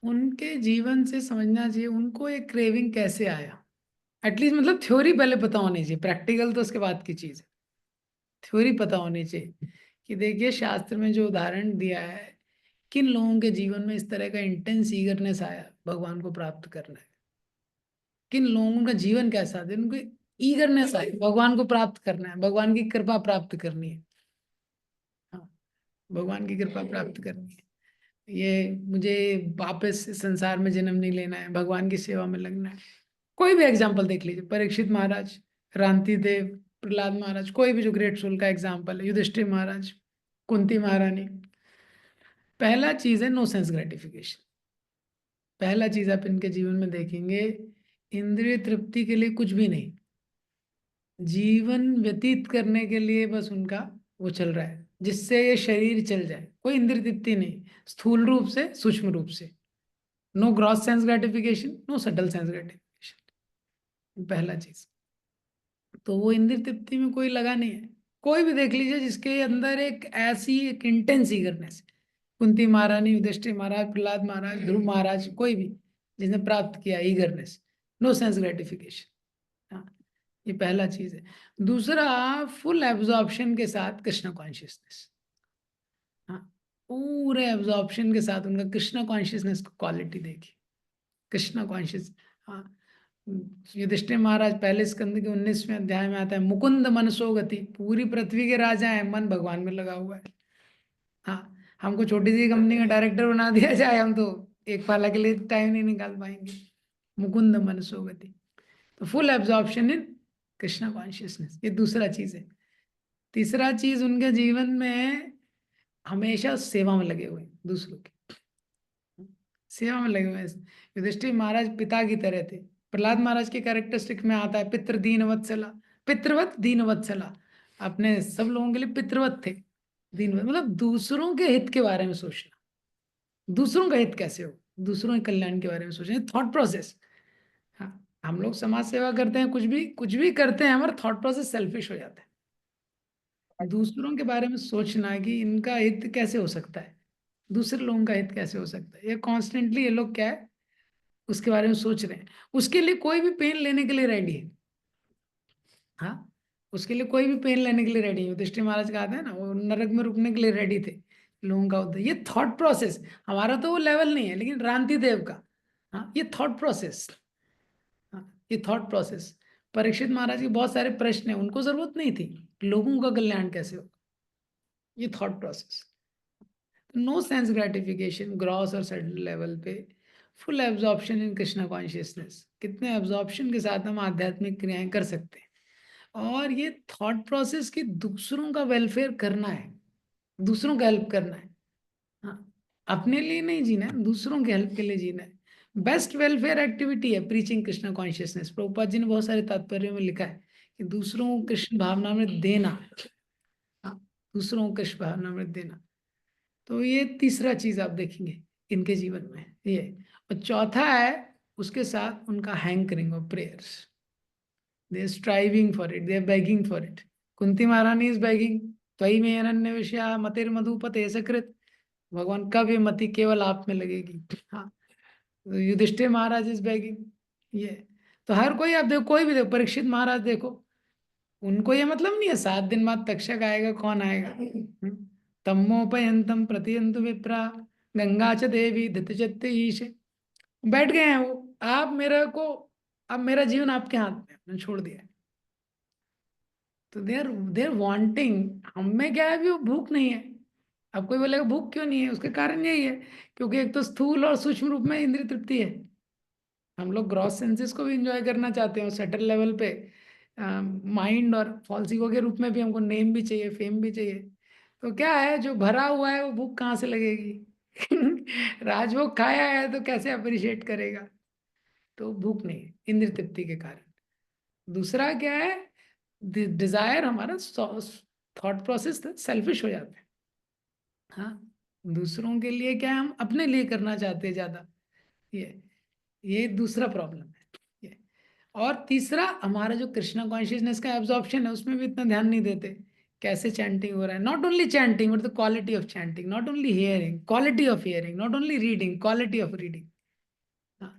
उनके जीवन से समझना चाहिए उनको एक क्रेविंग कैसे आया। एटलीस्ट मतलब थ्योरी पहले पता होनी चाहिए, प्रैक्टिकल तो उसके बाद की चीज है। थ्योरी पता होनी चाहिए कि देखिए शास्त्र में जो उदाहरण दिया है, किन लोगों के जीवन में इस तरह का इंटेंस ईगरनेस आया भगवान को प्राप्त करना है, किन लोगों का जीवन कैसा था, उनको ईगरनेस आई भगवान को प्राप्त करना है, भगवान की कृपा प्राप्त करनी है। हाँ, भगवान की कृपा प्राप्त करनी है। ये मुझे वापस इस संसार में जन्म नहीं लेना है, भगवान की सेवा में लगना है। कोई भी एग्जाम्पल देख लीजिए, परीक्षित महाराज, रांति देव, प्रहलाद महाराज, कोई भी जो ग्रेट सोल का एग्जाम्पल है, युधिष्ठिर महाराज, कुंती महारानी। पहला चीज है नो सेंस ग्रेटिफिकेशन। पहला चीज आप इनके जीवन में देखेंगे, इंद्रिय तृप्ति के लिए कुछ भी नहीं, जीवन व्यतीत करने के लिए बस उनका वो चल रहा है जिससे ये शरीर चल जाए। कोई इंद्रिय तृप्ति नहीं, स्थूल रूप से सूक्ष्म रूप से। No gross sense gratification, no subtle sense gratification. पहला चीज तो वो इंद्रिय तृप्ति में कोई लगा नहीं है। कोई भी देख लीजिए जिसके अंदर एक ऐसी एक इंटेंस ईगरनेस, कुंती महारानी, युधिष्ठिर महाराज, प्रहलाद महाराज, ध्रुव महाराज, कोई भी जिसने प्राप्त किया ईगरनेस, नो सेंस ग्रेटिफिकेशन। हाँ, ये पहला चीज है। दूसरा, फुल एब्जॉर्प्शन के साथ कृष्ण कॉन्शियसनेस। हाँ, पूरे एब्जॉर्प्शन के साथ उनका कृष्ण कॉन्शियसनेस को क्वालिटी देखी, कृष्ण कॉन्शियस। हाँ, युधिष्ठिर महाराज पहले स्कंद के 19वें अध्याय में आता है, मुकुंद मनसो गति, पूरी पृथ्वी के राजा है, मन भगवान में लगा हुआ है। हाँ, हमको छोटी सी कंपनी का डायरेक्टर बना दिया जाए, हम तो एक पाला के लिए टाइम नहीं निकाल पाएंगे। मुकुंद मनसो गति, तो full absorption in Krishna consciousness, ये दूसरा चीज है। तीसरा चीज, उनके जीवन में हमेशा सेवा में लगे हुए हैं, दूसरों की सेवा में लगे हुए हैं। युधिष्ठिर महाराज पिता की तरह थे। प्रहलाद महाराज के कैरेक्टरिस्टिक में आता है पितृ दीन वत्सला, पितृवत दीन वत्सला, अपने सब लोगों के लिए पितृवत थे। दीन मतलब दूसरों के हित के बारे में सोचना, दूसरों का हित कैसे हो, दूसरों के कल्याण के बारे में सोचना, थॉट प्रोसेस। हाँ, हम लोग समाज सेवा करते हैं, कुछ भी करते हैं, हमारा थॉट प्रोसेस सेल्फिश हो जाता है। दूसरों के बारे में सोचना कि इनका हित कैसे हो सकता है, दूसरे लोगों का हित कैसे हो सकता है, ये कॉन्स्टेंटली ये लोग क्या है उसके बारे में सोच रहे हैं। उसके लिए कोई भी पेन लेने के लिए रेडी है। हाँ, उसके लिए कोई भी पेन लेने के लिए रेडी है। युधिष्ठिर महाराज कहते हैं ना, वो नरक में रुकने के लिए रेडी थे लोगों का उद्धार। ये थॉट प्रोसेस हमारा तो वो लेवल नहीं है, लेकिन रांति देव का, हाँ, ये थॉट प्रोसेस, हाँ, ये थॉट प्रोसेस। परीक्षित महाराज के बहुत सारे प्रश्न हैं, उनको जरूरत नहीं थी लोगों का कल्याण कैसे होगा, ये thought process. No sense gratification gross और सडन लेवल पे, full absorption in Krishna consciousness. कितने एब्जॉर्प्शन के साथ हम आध्यात्मिक क्रियाएं कर सकते हैं। और ये थॉट प्रोसेस कि दूसरों का वेलफेयर करना है, दूसरों का हेल्प करना है, हाँ, अपने लिए नहीं जीना है, दूसरों के हेल्प के लिए जीना है। बेस्ट वेलफेयर एक्टिविटी है प्रीचिंग कृष्णा कॉन्शियसनेस। प्रभुपाद जी ने बहुत सारे तात्पर्यों में लिखा है कि दूसरों को कृष्ण भावना में देना, हाँ, दूसरों को कृष्ण भावना में देना। तो ये तीसरा चीज आप देखेंगे इनके जीवन में ये। और चौथा है उसके साथ उनका hankering of prayers. They striving for it, they are begging for it. Kunti Maharani is begging, त्वयि में अनन्य विषया मतिर मधुपते सकृत। भगवान कब ये मति केवल आप में लगेगी, हाँ। तो युधिष्ठिर महाराज इज बेगिंग ये। तो हर कोई, आप देखो कोई भी देखो, परीक्षित महाराज देखो, उनको ये मतलब नहीं है 7 दिन बाद तक्षक आएगा, कौन आएगा। तमोपयंतम प्रतियंतु विप्रा गंगा च देवी धृतजत्ते ईश। बैठ गए हैं वो, आप मेरे को, अब मेरा जीवन आपके हाथ में, मैंने छोड़ दिया है। तो देर वांटिंग, हम में क्या है भी, वो भूख नहीं है। अब कोई बोलेगा भूख क्यों नहीं है, उसके कारण यही है क्योंकि एक तो स्थूल और सूक्ष्म रूप में इंद्रिय तृप्ति है। हम लोग ग्रॉस सेंसेस को भी इंजॉय करना चाहते हैं, सटल लेवल पे माइंड और फॉल्स ईगो के रूप में भी हमको नेम भी चाहिए, फेम भी चाहिए। तो क्या है, जो भरा हुआ है वो भूख कहाँ से लगेगी। राजभोग खाया है तो कैसे अप्रिशिएट करेगा। तो भूख नहीं है इंद्रिय तृप्ति के कारण। दूसरा क्या है, डिजायर, हमारा थॉट प्रोसेस सेल्फिश हो जाता है, हाँ, दूसरों के लिए क्या है, हम अपने लिए करना चाहते हैं ज्यादा। ये दूसरा प्रॉब्लम है ये। और तीसरा, हमारा जो कृष्णा कॉन्शियसनेस का एब्जॉर्प्शन है उसमें भी इतना ध्यान नहीं देते। कैसे चैंटिंग हो रहा है, not only chanting but the quality of chanting, not only hearing, quality of hearing, not only reading, quality of reading. हाँ,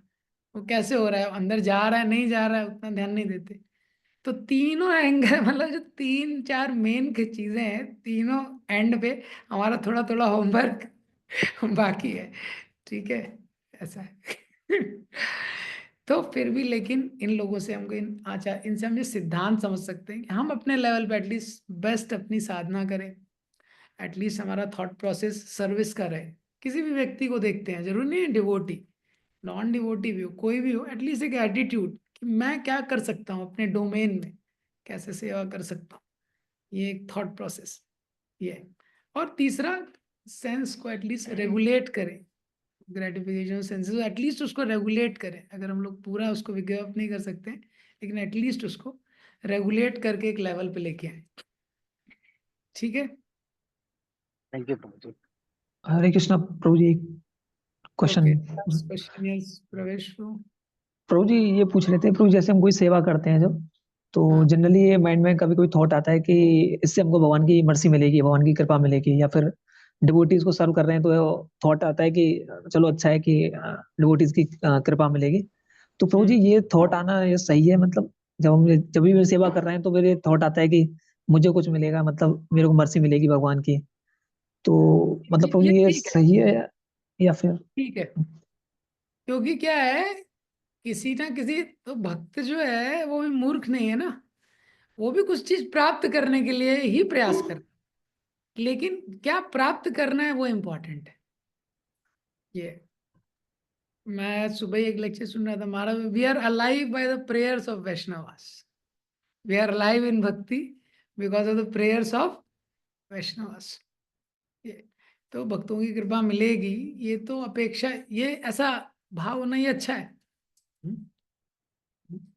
वो कैसे हो रहा है, अंदर जा रहा है नहीं जा रहा है, उतना ध्यान नहीं देते। तो तीनों एंगल, मतलब जो 3-4 मेन की चीजें हैं, तीनों एंड पे हमारा थोड़ा थोड़ा होमवर्क बाकी है, ठीक है, ऐसा है। तो फिर भी लेकिन इन लोगों से हमको, इन आचार, इनसे हम ये सिद्धांत समझ सकते हैं कि हम अपने लेवल पे एटलीस्ट बेस्ट अपनी साधना करें, एटलीस्ट हमारा थॉट प्रोसेस सर्विस का रहे। किसी भी व्यक्ति को देखते हैं, जरूरी नहीं है डिवोटी, नॉन डिवोटी भी हो, कोई भी हो, एटलीस्ट एक एटीट्यूड कि मैं क्या कर सकता हूँ अपने डोमेन में, कैसे सेवा कर सकता हूँ, ये एक थॉट प्रोसेस ये। और तीसरा, सेंस को एटलीस्ट रेगुलेट करें, ग्रेटिफिकेशन सेंसेस एटलीस्ट उसको रेगुलेट करें। अगर हम लोग पूरा उसको गिव अप नहीं कर सकते, लेकिन एटलीस्ट उसको रेगुलेट करके एक लेवल पे लेके आए, ठीक है। Thank you Prabhu ji. Hare Krishna Prabhu ji, question. Okay, question is Pravesh Prabhu जी ये पूछ रहे थे, प्रभु जैसे हम कोई सेवा करते हैं जब, तो हाँ। जनरली ये माइंड में कभी कोई थॉट आता है कि इससे हमको भगवान की मर्सी मिलेगी, भगवान की कृपा मिलेगी, या फिर डिवोटीज को सर्व कर रहे हैं तो थॉट आता है कि चलो अच्छा है कि डिवोटीज की कृपा मिलेगी। तो प्रभु जी ये थॉट आना ये सही है? मतलब जब भी मैं सेवा कर रहे हैं तो मेरे थॉट आता है कि मुझे कुछ मिलेगा, मतलब मेरे को मर्सी मिलेगी भगवान की। तो मतलब प्रभु ये जी ये ठीक है, सही है या फिर? ठीक है। क्योंकि क्या है, किसी ना किसी तो भक्त जो है वो भी मूर्ख नहीं है ना, वो भी कुछ चीज प्राप्त करने के लिए ही प्रयास कर, लेकिन क्या प्राप्त करना है वो इम्पोर्टेंट है ये। मैं सुबह एक लेक्चर सुन रहा था, हमारा, we are alive by the prayers of Vaishnavas, we are alive in bhakti because of the prayers of Vaishnavas ये। तो भक्तों की कृपा मिलेगी, ये तो अपेक्षा, ये ऐसा भाव होना ही अच्छा है।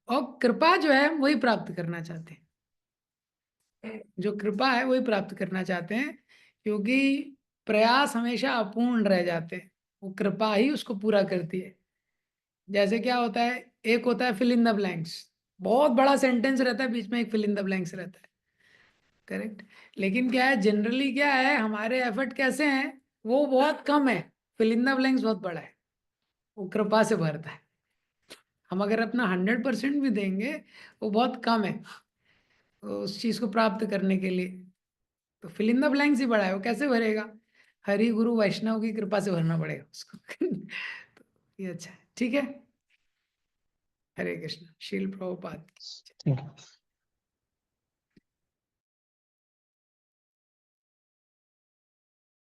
और कृपा जो है वही प्राप्त करना चाहते हैं, जो कृपा है वही प्राप्त करना चाहते हैं, क्योंकि प्रयास हमेशा अपूर्ण रह जाते हैं, वो कृपा ही उसको पूरा करती है। जैसे क्या होता है, एक होता है फिल इन द ब्लैंक्स, बहुत बड़ा सेंटेंस रहता है, बीच में एक फिल इन द ब्लैंक्स रहता है, करेक्ट। लेकिन क्या है, जनरली क्या है, हमारे एफर्ट कैसे हैं, वो बहुत कम है, फिल इन द ब्लैंक्स बहुत बड़ा है, वो कृपा से भरता है। हम अगर अपना 100% भी देंगे वो बहुत कम है। उस चीज को प्राप्त करने के लिए। तो फिल इन द ब्लैंक्स ही पढ़ा है, वो कैसे भरेगा? हरि गुरु वैष्णव की कृपा से भरना पड़ेगा उसको। तो ये अच्छा है, ठीक है। हरे कृष्ण, शील प्रभुपाद। ठीक है।